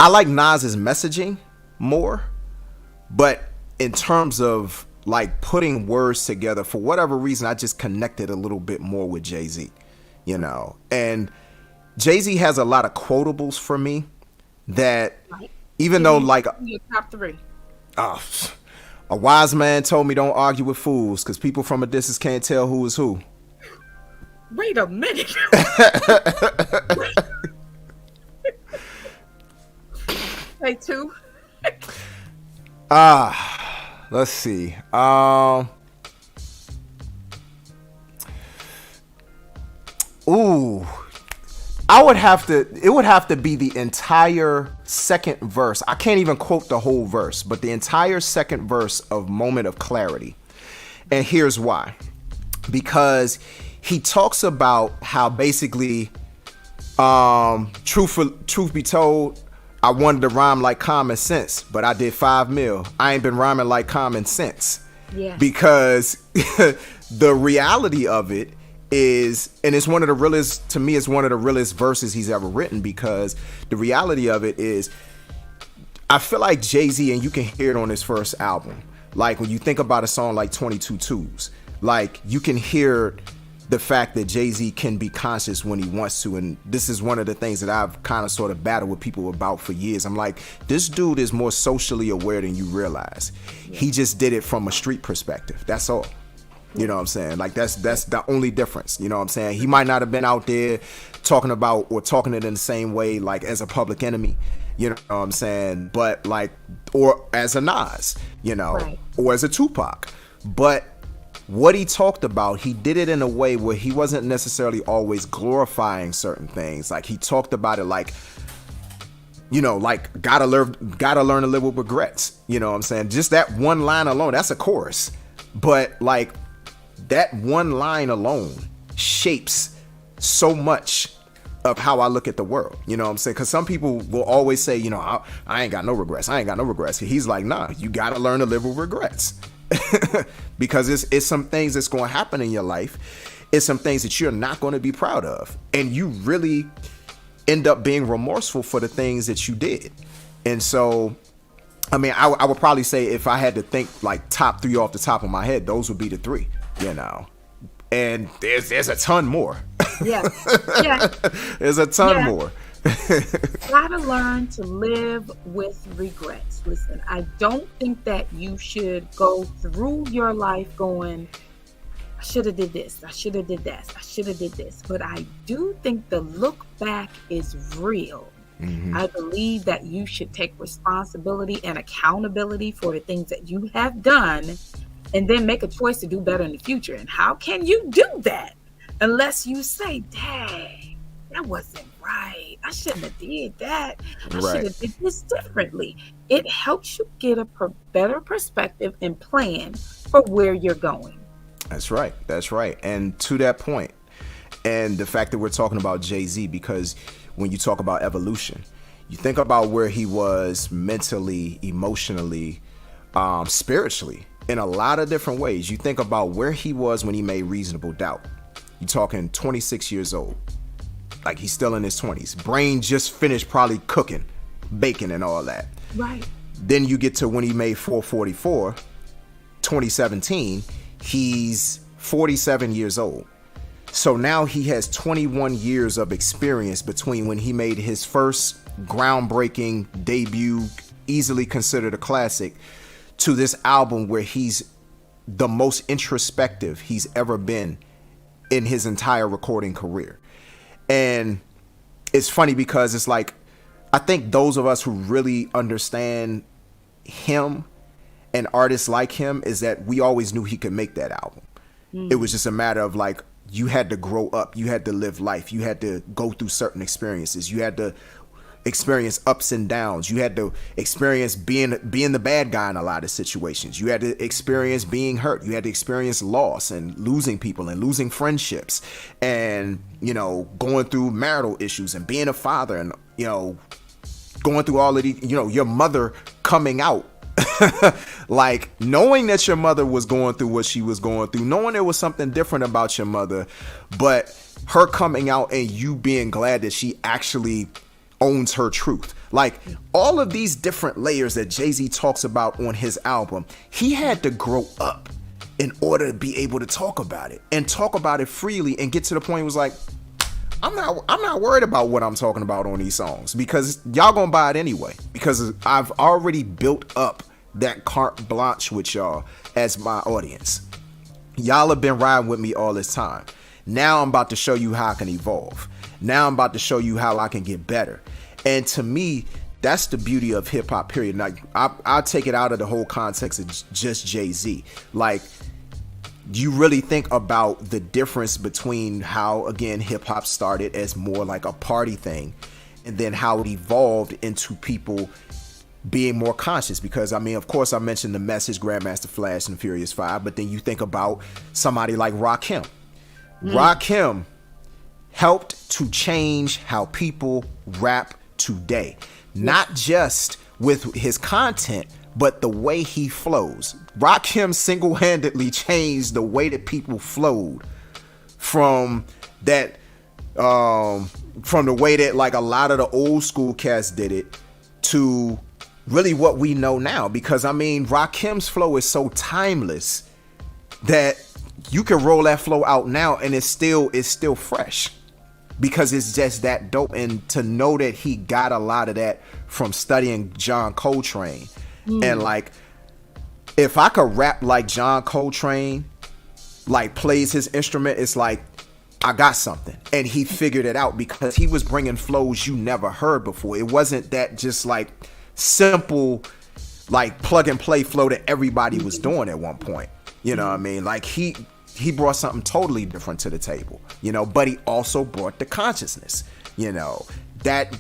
I like Nas's messaging more, but in terms of like putting words together, for whatever reason, I just connected a little bit more with Jay-Z, you know. And Jay-Z has a lot of quotables for me that, even though like your top three. A wise man told me don't argue with fools because people from a distance can't tell who is who. Wait a minute. Say two. Let's see. It would have to be the entire second verse. I can't even quote the whole verse, but the entire second verse of Moment of Clarity. And here's why. Because he talks about how basically, truth be told, I wanted to rhyme like common sense, but I did 5 mil. I ain't been rhyming like common sense. Yeah. Because the reality of it is, and it's one of the realest, to me, it's one of the realest verses he's ever written, because the reality of it is, I feel like Jay-Z, and you can hear it on his first album, like when you think about a song like 22 Twos, like you can hear the fact that Jay-Z can be conscious when he wants to. And this is one of the things that I've kind of sort of battled with people about for years. I'm like, this dude is more socially aware than you realize. Yeah. He just did it from a street perspective. That's all. You know what I'm saying? Like that's the only difference. You know what I'm saying? He might not have been out there talking about or talking it in the same way like as a Public Enemy. You know what I'm saying? But like, or as a Nas, you know, right, or as a Tupac. But what he talked about, he did it in a way where he wasn't necessarily always glorifying certain things. Like he talked about it like, you know, like gotta learn to live with regrets. You know what I'm saying? Just that one line alone, that's a chorus. But like that one line alone shapes so much of how I look at the world. You know what I'm saying? Because some people will always say, you know, I ain't got no regrets. I ain't got no regrets. He's like, nah, you gotta learn to live with regrets. Because it's some things that's going to happen in your life. It's some things that you're not going to be proud of. And you really end up being remorseful for the things that you did. And so, I mean, I would probably say if I had to think like top 3 off the top of my head, those would be the 3, you know. And there's a ton more. Yeah. Yeah. There's a ton more. Gotta learn to live with regrets. Listen, I don't think that you should go through your life going, I should have did this, I should have did that, I should have did this. But I do think the look back is real. Mm-hmm. I believe that you should take responsibility and accountability for the things that you have done, and then make a choice to do better in the future. And how can you do that unless you say, dang, that wasn't right, I shouldn't have did that, I should have did this differently. It helps you get a better perspective and plan for where you're going. That's right. And to that point, and the fact that we're talking about Jay-Z, because when you talk about evolution, you think about where he was mentally, emotionally, spiritually, in a lot of different ways. You think about where he was when he made Reasonable Doubt. You're talking 26 years old. Like he's still in his 20s. Brain just finished probably cooking, baking and all that. Right. Then you get to when he made 444, 2017, he's 47 years old. So now he has 21 years of experience between when he made his first groundbreaking debut, easily considered a classic, to this album where he's the most introspective he's ever been in his entire recording career. And it's funny because it's like, I think those of us who really understand him and artists like him is that we always knew he could make that album. It was just a matter of like, you had to grow up, you had to live life, you had to go through certain experiences, you had to experience ups and downs, you had to experience being the bad guy in a lot of situations, you had to experience being hurt, you had to experience loss and losing people and losing friendships, and going through marital issues and being a father, and going through all of these, your mother coming out. Like, knowing that your mother was going through what she was going through, knowing there was something different about your mother, but her coming out and you being glad that she actually owns her truth. Like, all of these different layers that Jay-Z talks about on his album, he had to grow up in order to be able to talk about it and talk about it freely and get to the point where it was like, I'm not worried about what I'm talking about on these songs, because y'all gonna buy it anyway, because I've already built up that carte blanche with y'all as my audience. Y'all have been riding with me all this time. Now I'm about to show you how I can evolve. Now I'm about to show you how I can get better. And to me, that's the beauty of hip hop, period. Now, I'll take it out of the whole context of just Jay-Z. Like, you really think about the difference between how, again, hip hop started as more like a party thing, and then how it evolved into people being more conscious. Because, I mean, of course, I mentioned The Message, Grandmaster Flash, and Furious 5, but then you think about somebody like Rakim. Rakim helped to change how people rap today. Not just with his content, but the way he flows. Rakim single-handedly changed the way that people flowed from that, from the way that like a lot of the old school cats did it to really what we know now. Because I mean, Rakim's flow is so timeless that you can roll that flow out now and it's still fresh, because it's just that dope. And to know that he got a lot of that from studying John Coltrane. And like, if I could rap like John Coltrane, like plays his instrument, it's like I got something. And he figured it out because he was bringing flows you never heard before. It wasn't that just like simple, like plug and play flow that everybody was doing at one point. You know what I mean? Like he brought something totally different to the table, but he also brought the consciousness, that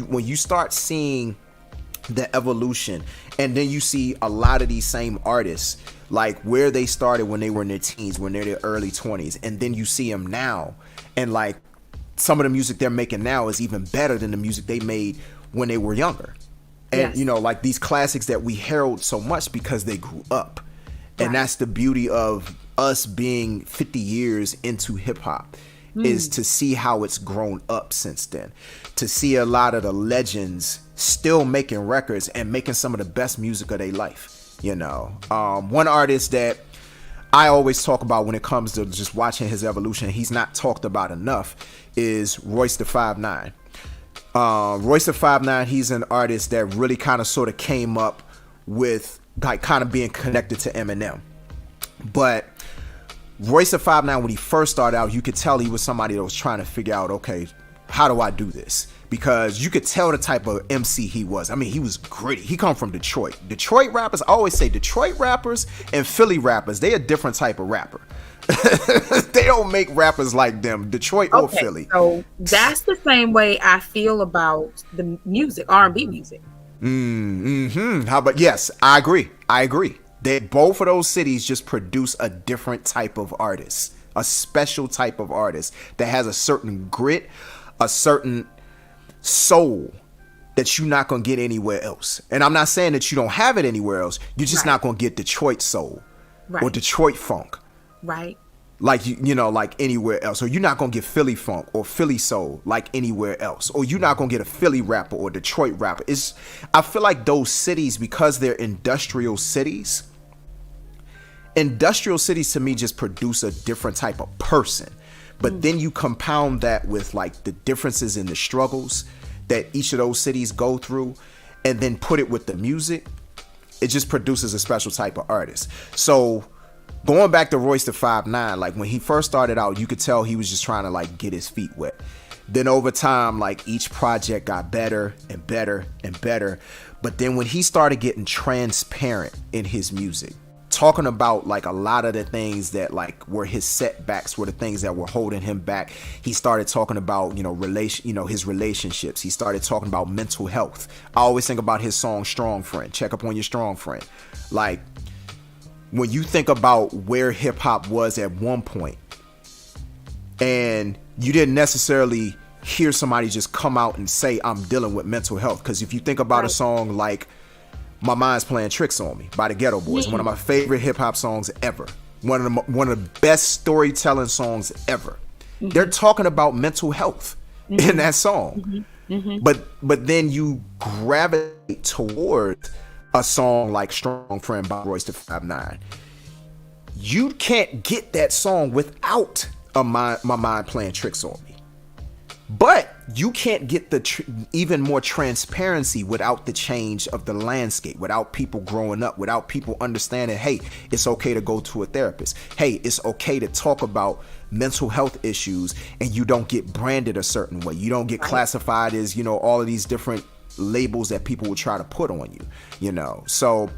when you start seeing the evolution, and then you see a lot of these same artists, like where they started when they were in their teens, when they're in their early 20s, and then you see them now, and like some of the music they're making now is even better than the music they made when they were younger. And Yes. like these classics that we herald so much because they grew up. And that's the beauty of us being 50 years into hip hop, is to see how it's grown up since then, to see a lot of the legends still making records and making some of the best music of their life. One artist that I always talk about when it comes to just watching his evolution, he's not talked about enough, is Royce da 5'9". Royce da 5'9", he's an artist that really kind of sort of came up with like kind of being connected to Eminem. But Royce da 5'9", when he first started out, you could tell he was somebody that was trying to figure out, okay, how do I do this? Because you could tell the type of MC he was. I mean, he was gritty. He come from Detroit. Detroit rappers, I always say Detroit rappers and Philly rappers, they a different type of rapper. They don't make rappers like them, Detroit or Philly. So that's the same way I feel about the music, R&B music. How about, yes, I agree. That both of those cities just produce a different type of artist, a special type of artist that has a certain grit, a certain soul that you're not going to get anywhere else. And I'm not saying that you don't have it anywhere else. You're just not going to get Detroit soul or Detroit funk. Like like anywhere else. Or you're not going to get Philly funk or Philly soul like anywhere else. Or you're not going to get a Philly rapper or Detroit rapper. I feel like those cities, because they're industrial cities to me just produce a different type of person. But then you compound that with like the differences in the struggles that each of those cities go through, and then put it with the music, it just produces a special type of artist. So going back to Royce da 5'9", like when he first started out, you could tell he was just trying to like get his feet wet. Then over time, like each project got better and better and better. But then when he started getting transparent in his music, talking about like a lot of the things that like were his setbacks, were the things that were holding him back. He started talking about, his relationships. He started talking about mental health. I always think about his song Strong Friend, check up on your strong friend. Like, when you think about where hip hop was at one point, and you didn't necessarily hear somebody just come out and say, I'm dealing with mental health. Because if you think about a song like My Mind's Playing Tricks on Me by the Ghetto Boys, one of my favorite hip hop songs ever, one of the best storytelling songs ever. They're talking about mental health in that song. But then you gravitate towards a song like Strong Friend by Royce da 5'9". You can't get that song without My Mind Playing Tricks on Me. But you can't get the even more transparency without the change of the landscape, without people growing up, without people understanding, hey, it's okay to go to a therapist. Hey, it's okay to talk about mental health issues, and you don't get branded a certain way. You don't get classified as, all of these different labels that people will try to put on you, So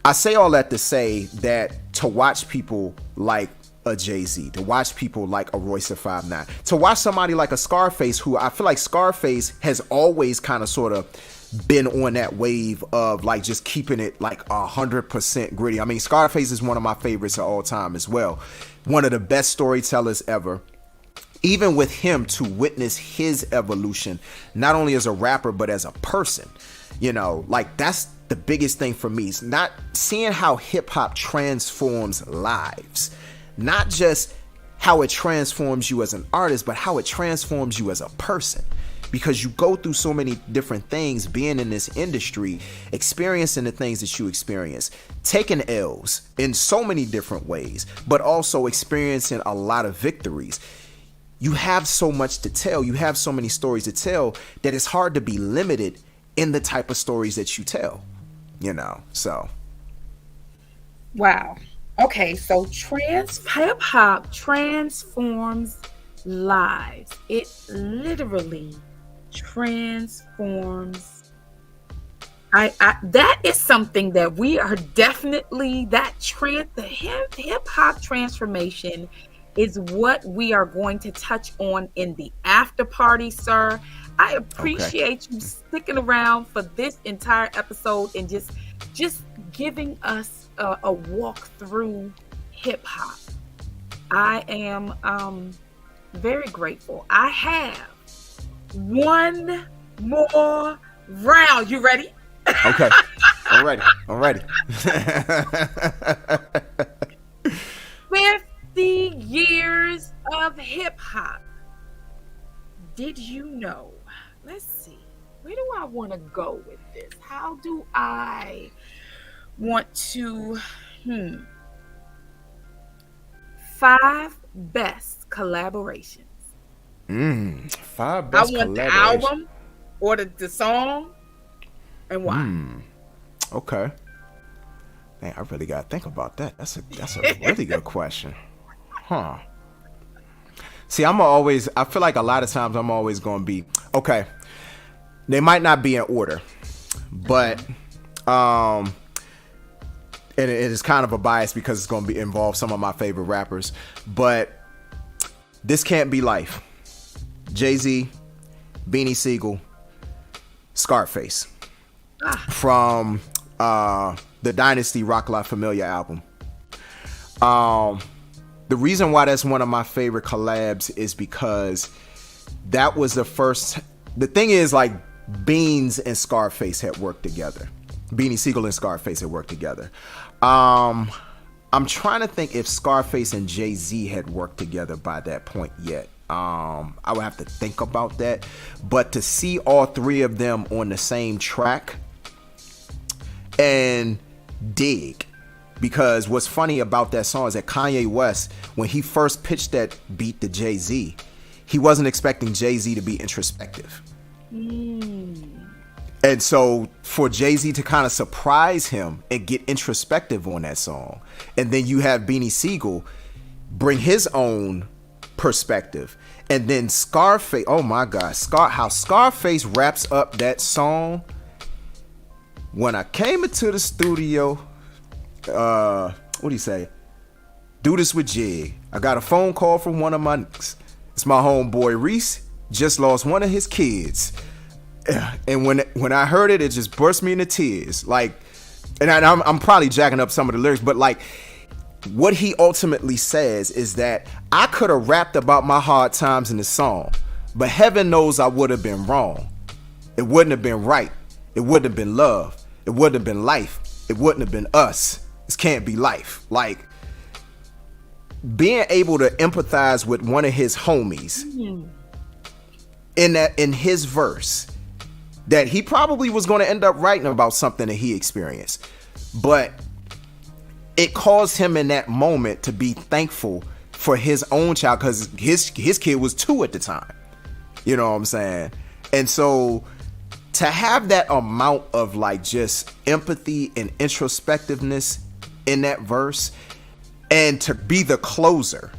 I say all that to say that to watch people like a Jay-Z, to watch people like a Royce da 5'9", to watch somebody like a Scarface, who I feel like Scarface has always kind of sort of been on that wave of like just keeping it like 100% gritty. I mean, Scarface is one of my favorites of all time as well. One of the best storytellers ever. Even with him, to witness his evolution, not only as a rapper, but as a person, like that's the biggest thing for me. It's not seeing how hip hop transforms lives. Not just how it transforms you as an artist, but how it transforms you as a person. Because you go through so many different things being in this industry, experiencing the things that you experience, taking L's in so many different ways, but also experiencing a lot of victories. You have so much to tell. You have so many stories to tell that it's hard to be limited in the type of stories that you tell, so. Wow. Okay, so hip hop transforms lives. It literally transforms. That is something that we are definitely the hip hop transformation is what we are going to touch on in the after party, sir. I appreciate you sticking around for this entire episode and just giving us a walk through hip hop. I am very grateful. I have one more round. You ready? Okay. I'm ready. 50 years of hip hop. Did you know? Let's see. Where do I want to go with this? How do I want to 5 best collaborations. 5 best collaborations. I want the album or the song and why. Okay. Man, I really gotta think about that. That's a really good question. Huh. See, I feel like a lot of times I'm always gonna be, okay, they might not be in order, but and it is kind of a bias because it's going to involve some of my favorite rappers. But This Can't Be Life, Jay-Z, Beanie Siegel, Scarface, from the Dynasty Rock La Familia album. The reason why that's one of my favorite collabs is because that was the first. The thing is, like, Beans and Scarface had worked together. Beanie Siegel and Scarface had worked together. I'm trying to think if Scarface and Jay-Z had worked together by that point yet. I would have to think about that. But to see all three of them on the same track and dig. Because what's funny about that song is that Kanye West, when he first pitched that beat to Jay-Z, he wasn't expecting Jay-Z to be introspective. And so for Jay-Z to kind of surprise him and get introspective on that song, and then you have Beanie Siegel bring his own perspective, and then Scarface, oh my God, how Scarface wraps up that song. When I came into the studio, what do you say? Do this with Jig. I got a phone call from one of my niggas. It's my homeboy Reese. Just lost one of his kids. And when I heard it, it just burst me into tears. Like, and I'm probably jacking up some of the lyrics, but like, what he ultimately says is that I could have rapped about my hard times in the song, but heaven knows I would have been wrong. It wouldn't have been right. It wouldn't have been love. It wouldn't have been life. It wouldn't have been us. This can't be life. Like, being able to empathize with one of his homies in his verse, that he probably was going to end up writing about something that he experienced, but it caused him in that moment to be thankful for his own child, because his kid was 2 at the time. You know what I'm saying? And so to have that amount of like just empathy and introspectiveness in that verse, and to be the closer,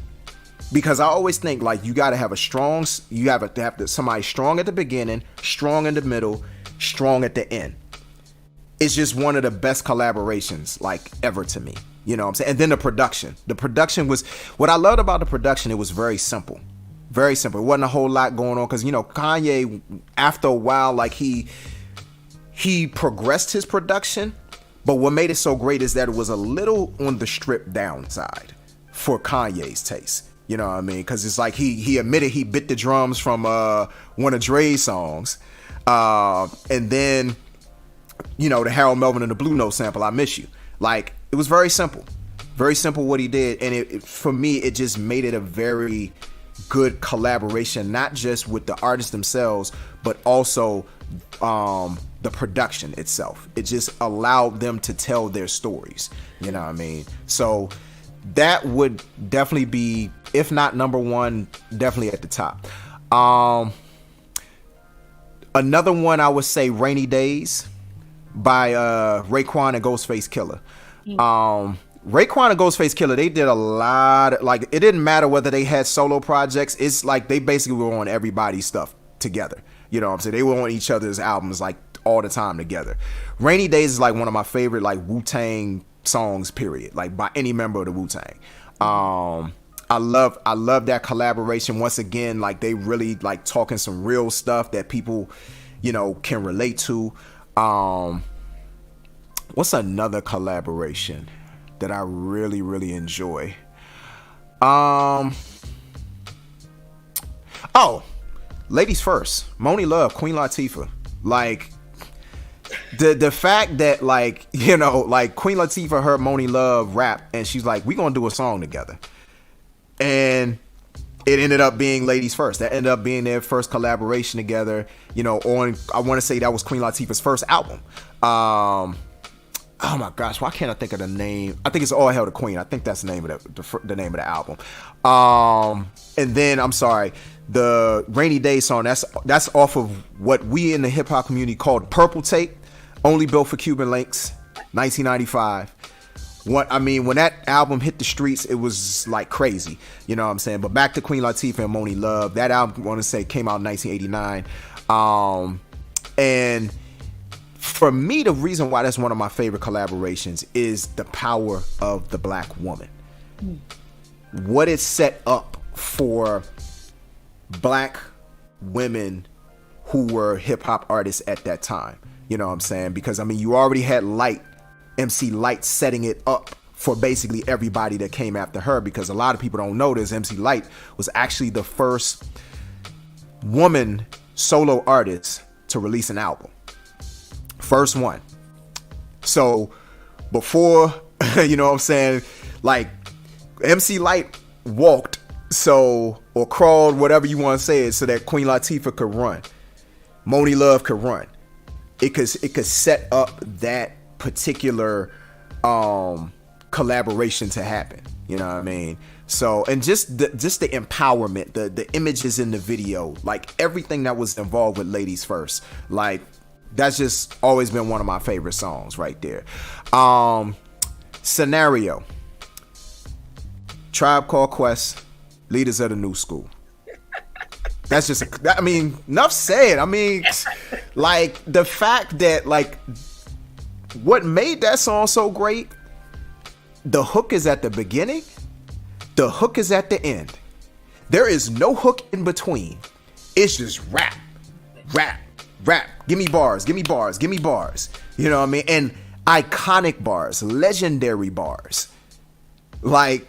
because I always think like you got to have somebody strong at the beginning, strong in the middle, strong at the end. It's just one of the best collaborations like ever to me. You know what I'm saying? And then the production was, what I loved about the production, it was very simple. Very simple. It wasn't a whole lot going on, because, you know, Kanye, after a while, like he progressed his production, but what made it so great is that it was a little on the stripped down side for Kanye's taste. You know what I mean? Because it's like he admitted he bit the drums from one of Dre's songs. And then, you know, the Harold Melvin and the Blue Note sample, I Miss You. Like, it was very simple. Very simple what he did. And it for me, it just made it a very good collaboration, not just with the artists themselves, but also the production itself. It just allowed them to tell their stories. You know what I mean? So that would definitely be, if not number one, definitely at the top. Another one I would say, Rainy Days by Raekwon and Ghostface Killah. Raekwon and Ghostface Killah, they did a lot, like, it didn't matter whether they had solo projects. It's like they basically were on everybody's stuff together. You know what I'm saying? They were on each other's albums like all the time together. Rainy Days is like one of my favorite like Wu-Tang songs, period, like by any member of the Wu-Tang. I love that collaboration. Once again, like they really like talking some real stuff that people, you know, can relate to. What's another collaboration that I really, really enjoy? Oh, Ladies First, Moni Love, Queen Latifah. Like, the fact that, like, you know, like Queen Latifah heard Moni Love rap and she's like, we gonna do a song together. And it ended up being Ladies First. That ended up being their first collaboration together, you know, on, I want to say that was Queen Latifah's first album. Oh my gosh, why can't I think of the name? I think it's All Hail the Queen. I think that's the name of the name of the album. And then, I'm sorry, the Rainy Day song, that's off of what we in the hip hop community called Purple Tape, only built for Cuban links, 1995. When that album hit the streets, it was like crazy, you know what I'm saying? But back to Queen Latifah and Moni Love, that album, I want to say, came out in 1989. And for me, the reason why that's one of my favorite collaborations is the power of the black woman. What it set up for black women who were hip hop artists at that time. You know what I'm saying? Because, I mean, you already had MC Lyte setting it up for basically everybody that came after her, because a lot of people don't know this. MC Lyte was actually the first woman solo artist to release an album. First one. So before, you know what I'm saying, like MC Lyte walked, so, or crawled, whatever you want to say it, so that Queen Latifah could run, Moni Love could run. It could set up that particular collaboration to happen. You know what I mean? So, and just the empowerment, the images in the video, like everything that was involved with Ladies First, like that's just always been one of my favorite songs right there. Scenario, Tribe Called Quest, Leaders of the New School. That's just, I mean, enough said. I mean, like the fact that, like, what made that song so great the hook is at the beginning, the hook is at the end. There is no hook in between. It's just rap, rap, rap. Give me bars, give me bars, give me bars. You know what I mean? And iconic bars, legendary bars. Like,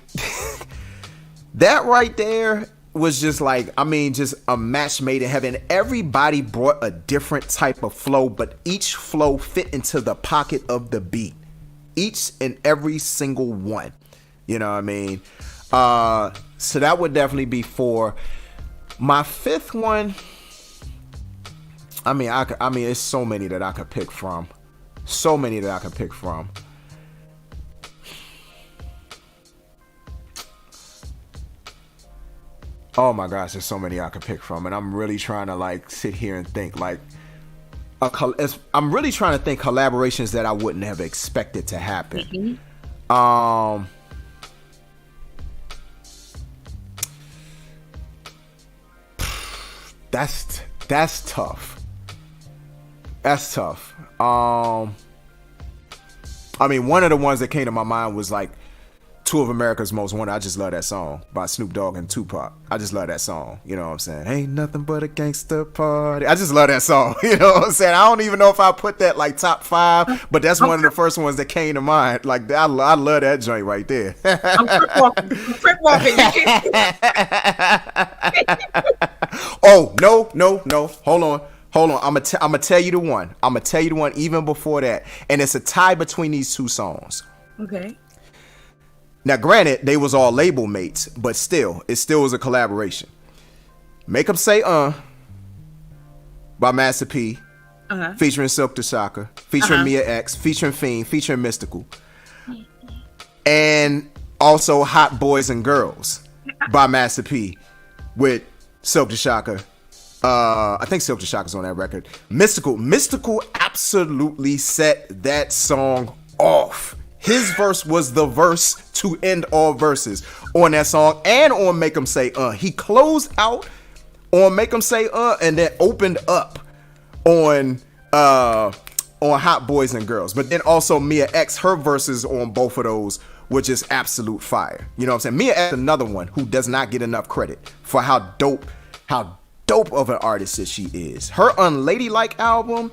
that right there was just like, I mean, just a match made in heaven. Everybody brought a different type of flow, but each flow fit into the pocket of the beat. Each and every single one. You know what I mean? So that would definitely be 4. My 5th one, I mean, it's so many that I could pick from. So many that I could pick from. Oh my gosh, there's so many I could pick from, and I'm really trying to like sit here and think like I'm really trying to think collaborations that I wouldn't have expected to happen. Mm-hmm. That's tough. That's tough. I mean, one of the ones that came to my mind was like Two of America's Most Wanted. I just love that song by Snoop Dogg and Tupac. I just love that song. You know what I'm saying? Ain't nothing but a gangster party. I just love that song. You know what I'm saying? I don't even know if I put that like top 5, but that's one of the first ones that came to mind. Like, I love that joint right there. I'm crip walking. Oh, no. Hold on. I'm gonna tell you the one. I'm gonna tell you the one even before that. And it's a tie between these 2 songs. Okay. Now, granted, they was all label mates, but still, it still was a collaboration. Make 'Em Say by Master P, featuring Silk the Shocker, featuring Mia X, featuring Fiend, featuring Mystical. And also Hot Boys and Girls by Master P with Silk the Shocker. I think Silk the Shocker's on that record. Mystical absolutely set that song off. His verse was the verse to end all verses on that song and on Make 'Em Say He closed out on Make 'Em Say and then opened up on Hot Boys and Girls. But then also Mia X, her verses on both of those, which is absolute fire. You know what I'm saying? Mia X, another one who does not get enough credit for how dope of an artist that she is. Her Unladylike album.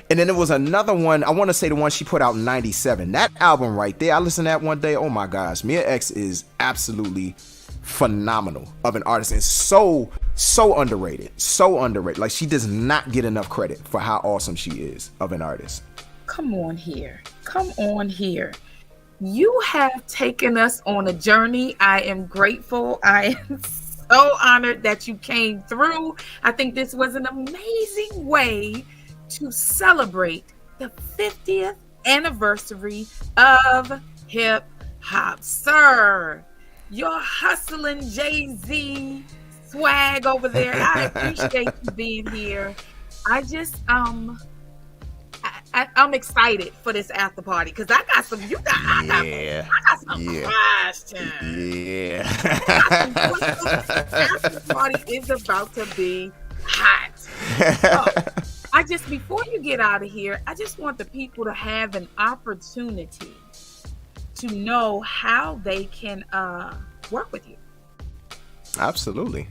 And then there was another one, I want to say the one she put out in 97. That album right there, I listened to that one day. Oh my gosh, Mia X is absolutely phenomenal of an artist and so underrated. So underrated. Like, she does not get enough credit for how awesome she is of an artist. Come on here. You have taken us on a journey. I am grateful. I am so honored that you came through. I think this was an amazing way to celebrate the 50th anniversary of hip hop. Sir, your hustling Jay-Z swag over there. I appreciate you being here. I just I'm excited for this after party because I got some questions. Yeah. After party is about to be hot. So, before you get out of here, I just want the people to have an opportunity to know how they can work with you. Absolutely.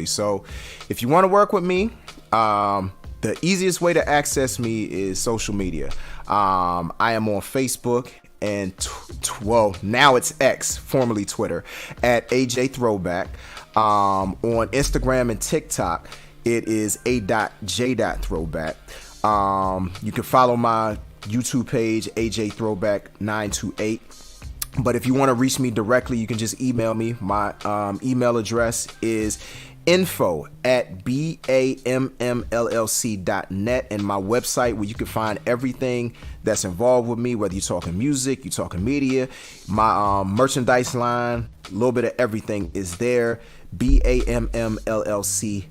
So if you want to work with me, the easiest way to access me is social media. I am on Facebook and now it's X, formerly Twitter, at AJ Throwback. On Instagram and TikTok, it is a.j.throwback. You can follow my YouTube page, AJ Throwback 928. But if you want to reach me directly, you can just email me. My email address is info@bammllc.net, and my website where you can find everything that's involved with me, whether you're talking music, you're talking media, my merchandise line, a little bit of everything is there, bammllc.net.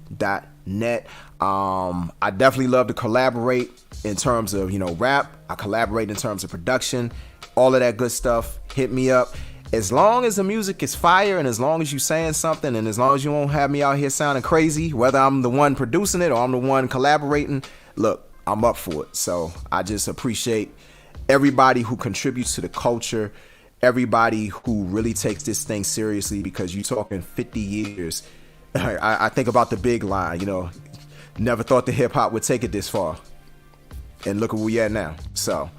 I definitely love to collaborate in terms of, rap. I collaborate in terms of production, all of that good stuff. Hit me up. As long as the music is fire and as long as you saying something and as long as you won't have me out here sounding crazy, whether I'm the one producing it or I'm the one collaborating, look, I'm up for it. So I just appreciate everybody who contributes to the culture everybody who really takes this thing seriously, because you're talking 50 years. I think about the big line, never thought the hip hop would take it this far. And look at where we at now. So,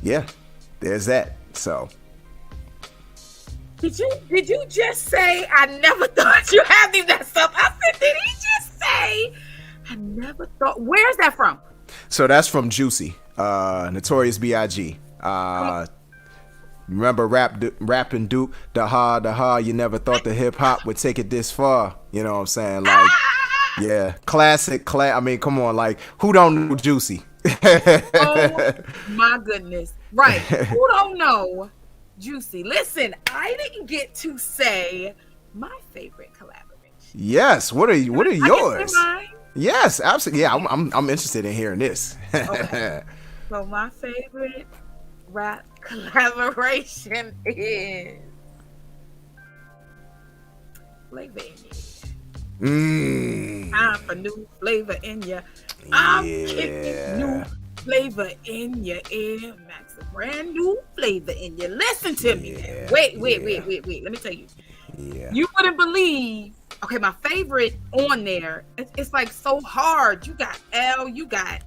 yeah, there's that. So. Did you just say, I never thought you had me messed up? I said, did he just say, I never thought? Where's that from? So that's from Juicy, Notorious B.I.G. Remember rapping Duke, the ha, you never thought the hip hop would take it this far. You know what I'm saying? Like, yeah, classic. I mean, come on, like, who don't know Juicy? Oh my goodness. Right. Who don't know Juicy? Listen, I didn't get to say my favorite collaboration. Yes. What are yours? Mine? Yes, absolutely. Yeah, I'm interested in hearing this. Okay. So my favorite rap collaboration is Flavor in Ya. Time for new flavor in ya. I'm kicking new flavor in your ear, Max. A brand new flavor in ya. Listen to me. Wait. Let me tell you. Yeah. You wouldn't believe. Okay, my favorite on there. It's like so hard. You got L. You got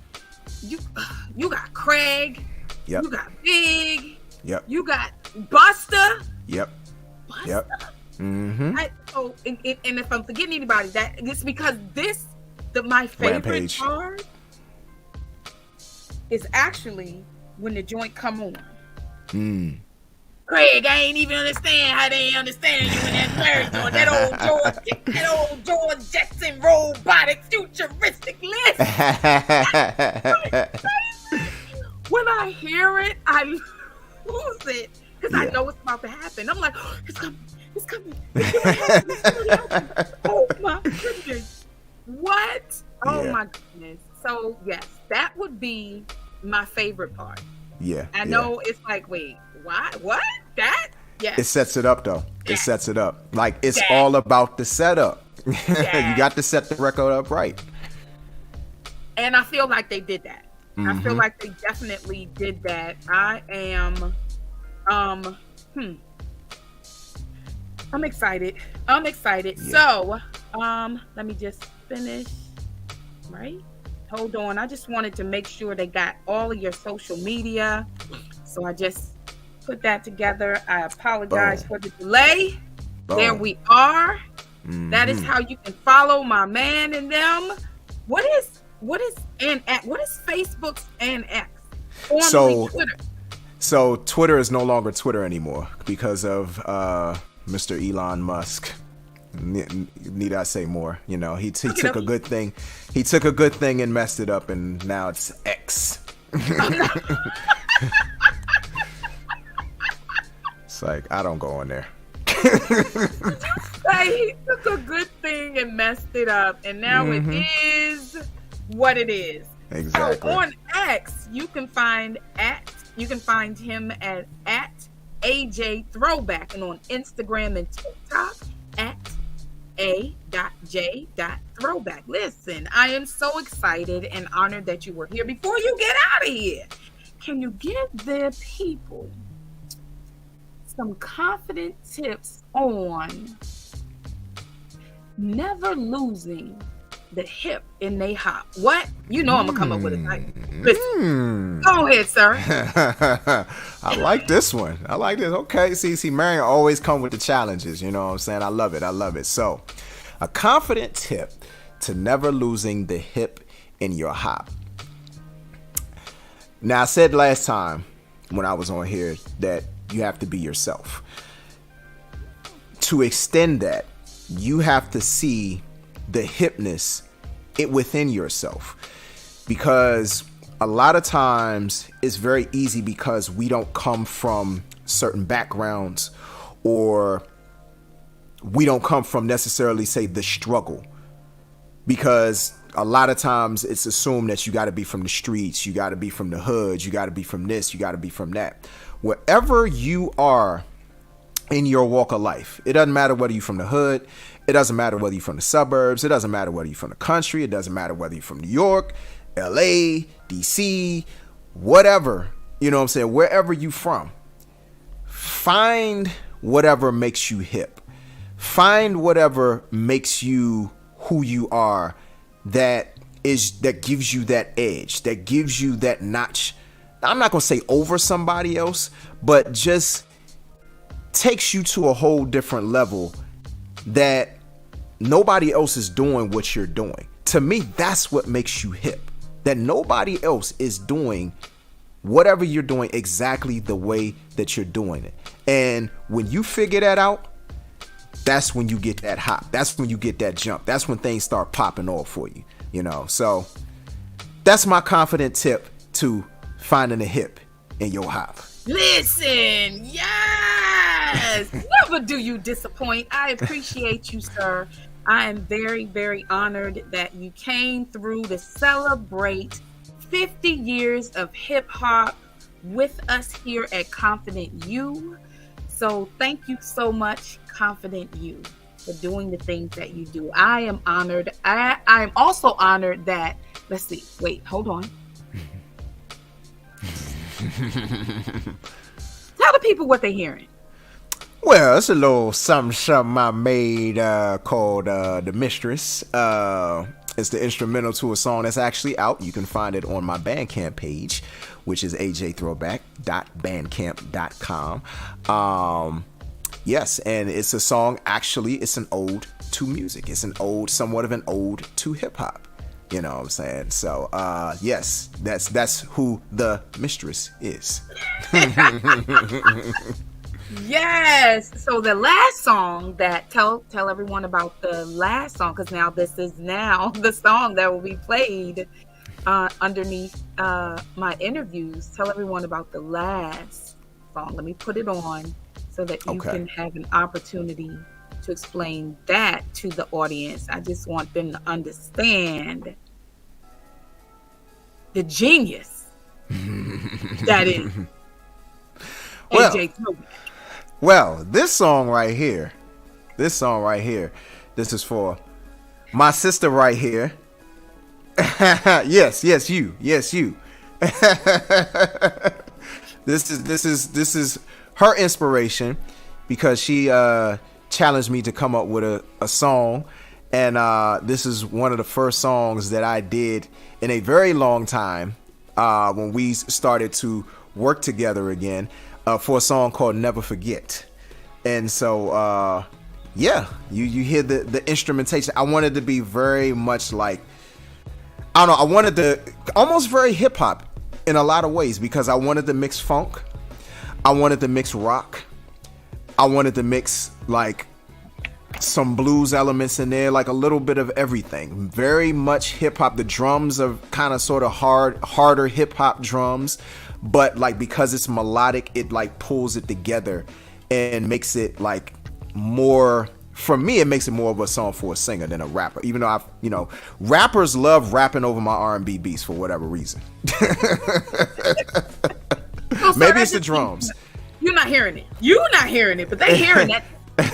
Craig. Yep. You got Big. Yep. You got Buster. Yep. Buster. Yep. Mm-hmm. And if I'm forgetting anybody, it's because my favorite Rampage. part is actually when the joint come on. Craig, I ain't even understand how they understand you in that third joint. That old George Jetson robotic futuristic list. When I hear it, I lose it because I know it's about to happen. I'm like, oh, it's coming. It's coming. Oh my goodness. What? Oh my goodness. So yes, that would be my favorite part. Yeah. I know it's like, wait, what? That? Yeah. It sets it up though. It sets it up. Like, it's all about the setup. You got to set the record up right. And I feel like they did that. I feel like they definitely did that. I am I'm excited. Yeah. So, let me just finish. Right? Hold on. I just wanted to make sure they got all of your social media. So I just put that together. I apologize for the delay. There we are. That is how you can follow my man and them. What is Facebook's and X? Formerly Twitter. So Twitter is no longer Twitter anymore because of Mr. Elon Musk. Need I say more? He took a good thing. He took a good thing and messed it up, and now it's X. It's like, I don't go on there. He took a good thing and messed it up, and now it is what it is. Exactly. So on X, you can find him at AJ Throwback, and on Instagram and TikTok at a.j.throwback. Listen, I am so excited and honored that you were here. Before you get out of here, can you give the people some confident tips on never losing the hip in they hop? What? I'm gonna come up with a title. Listen, go ahead, sir. I like this one. I like this. Okay, see, Marion always come with the challenges. You know what I'm saying? I love it. So, a confident tip to never losing the hip in your hop. Now, I said last time when I was on here that you have to be yourself. To extend that, you have to see the hipness within yourself, because a lot of times it's very easy because we don't come from certain backgrounds, or we don't come from necessarily, say, the struggle, because a lot of times it's assumed that you got to be from the streets, you got to be from the hood, you got to be from this, you got to be from that. Wherever you are in your walk of life, it doesn't matter whether you're from the hood, it doesn't matter whether you're from the suburbs, it doesn't matter whether you're from the country, it doesn't matter whether you're from New York, LA, DC, whatever, you know what I'm saying, wherever you from, find whatever makes you hip. Find whatever makes you who you are, that gives you that edge, that gives you that notch. I'm not going to say over somebody else, but just takes you to a whole different level that nobody else is doing what you're doing. To me, that's what makes you hip. That nobody else is doing whatever you're doing exactly the way that you're doing it. And when you figure that out, that's when you get that hop. That's when you get that jump. That's when things start popping off for you, you know. So that's my confident tip to finding a hip in your hop. Listen, yes! Never do you disappoint. I appreciate you, sir. I am very, very honored that you came through to celebrate 50 years of hip hop with us here at Confident You. So thank you so much, Confident You, for doing the things that you do. I am honored. I am also honored that, let's see, wait, hold on. Tell the people what they're hearing. Well, it's a little something I made called The Mistress. It's the instrumental to a song that's actually out. You can find it on my Bandcamp page, which is ajthrowback.bandcamp.com. Yes, and it's a song, actually, it's an ode to music. It's somewhat of an ode to hip hop. You know what I'm saying? So, yes, that's who The Mistress is. Yes. So the last song that tell everyone about the last song, because now this is now the song that will be played underneath my interviews. Tell everyone about the last song. Let me put it on so that you can have an opportunity to explain that to the audience. I just want them to understand the genius that is AJ Throwback. Well, this song right here, this is for my sister right here. yes, you. This is her inspiration, because she challenged me to come up with a song, and this is one of the first songs that I did in a very long time when we started to work together again. For a song called Never Forget. And so, yeah, you hear the instrumentation. I wanted to be very much like, I don't know, I wanted to almost very hip hop in a lot of ways, because I wanted to mix funk. I wanted to mix rock. I wanted to mix like some blues elements in there, like a little bit of everything. Very much hip hop. The drums are kind of sort of harder hip hop drums. But like, because it's melodic, it like pulls it together and makes it like more, for me, it makes it more of a song for a singer than a rapper. Even though rappers love rapping over my R&B beats for whatever reason. Maybe it's the drums. You're not hearing it. You're not hearing it, but they're hearing it.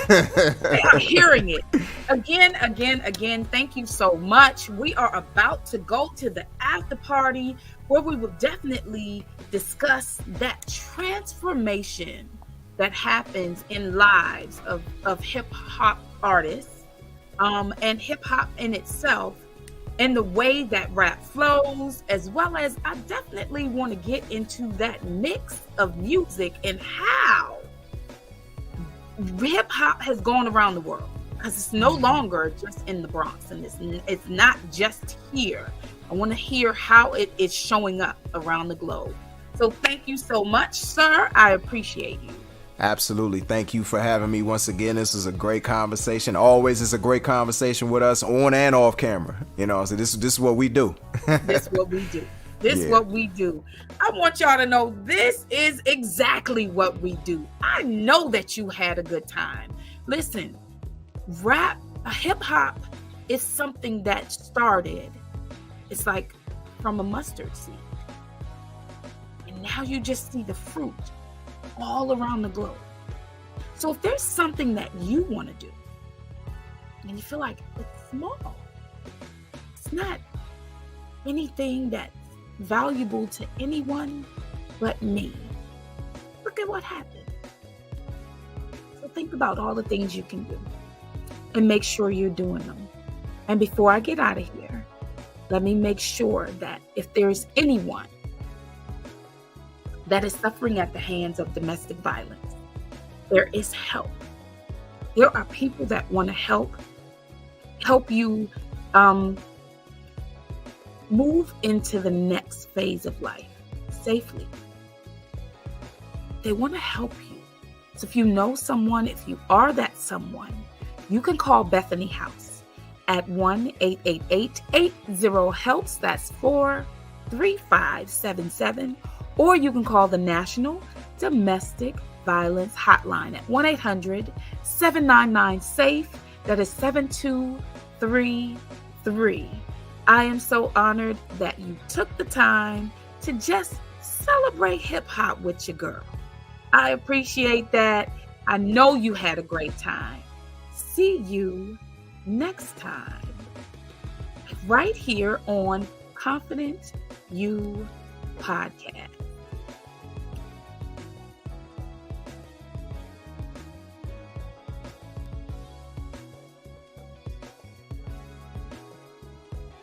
They are hearing it. Again, thank you so much. We are about to go to the after party, where we will definitely discuss that transformation that happens in lives of hip hop artists, and hip hop in itself, and the way that rap flows, as well as I definitely want to get into that mix of music and how hip hop has gone around the world, because it's no longer just in the Bronx, and it's not just here. I want to hear how it is showing up around the globe. So thank you so much, sir. I appreciate you. Absolutely. Thank you for having me once again. This is a great conversation. Always is a great conversation with us on and off camera. You know, so this is what we do. This is what we do. This is what we do. I want y'all to know this is exactly what we do. I know that you had a good time. Listen, hip hop is something that started, it's like from a mustard seed. And now you just see the fruit all around the globe. So if there's something that you want to do and you feel like it's small, it's not anything that's valuable to anyone but me, look at what happened. think about all the things you can do and make sure you're doing them. And before I get out of here, let me make sure that if there's anyone that is suffering at the hands of domestic violence, there is help. There are people that want to help you move into the next phase of life safely. They want to help you. So if you know someone, if you are that someone, you can call Bethany House at 1-888-80-HELPS. That's 43577. Or you can call the National Domestic Violence Hotline at 1-800-799-SAFE. That is 7233. I am so honored that you took the time to just celebrate hip hop with your girl. I appreciate that. I know you had a great time. See you next time, right here on Confident You Podcast.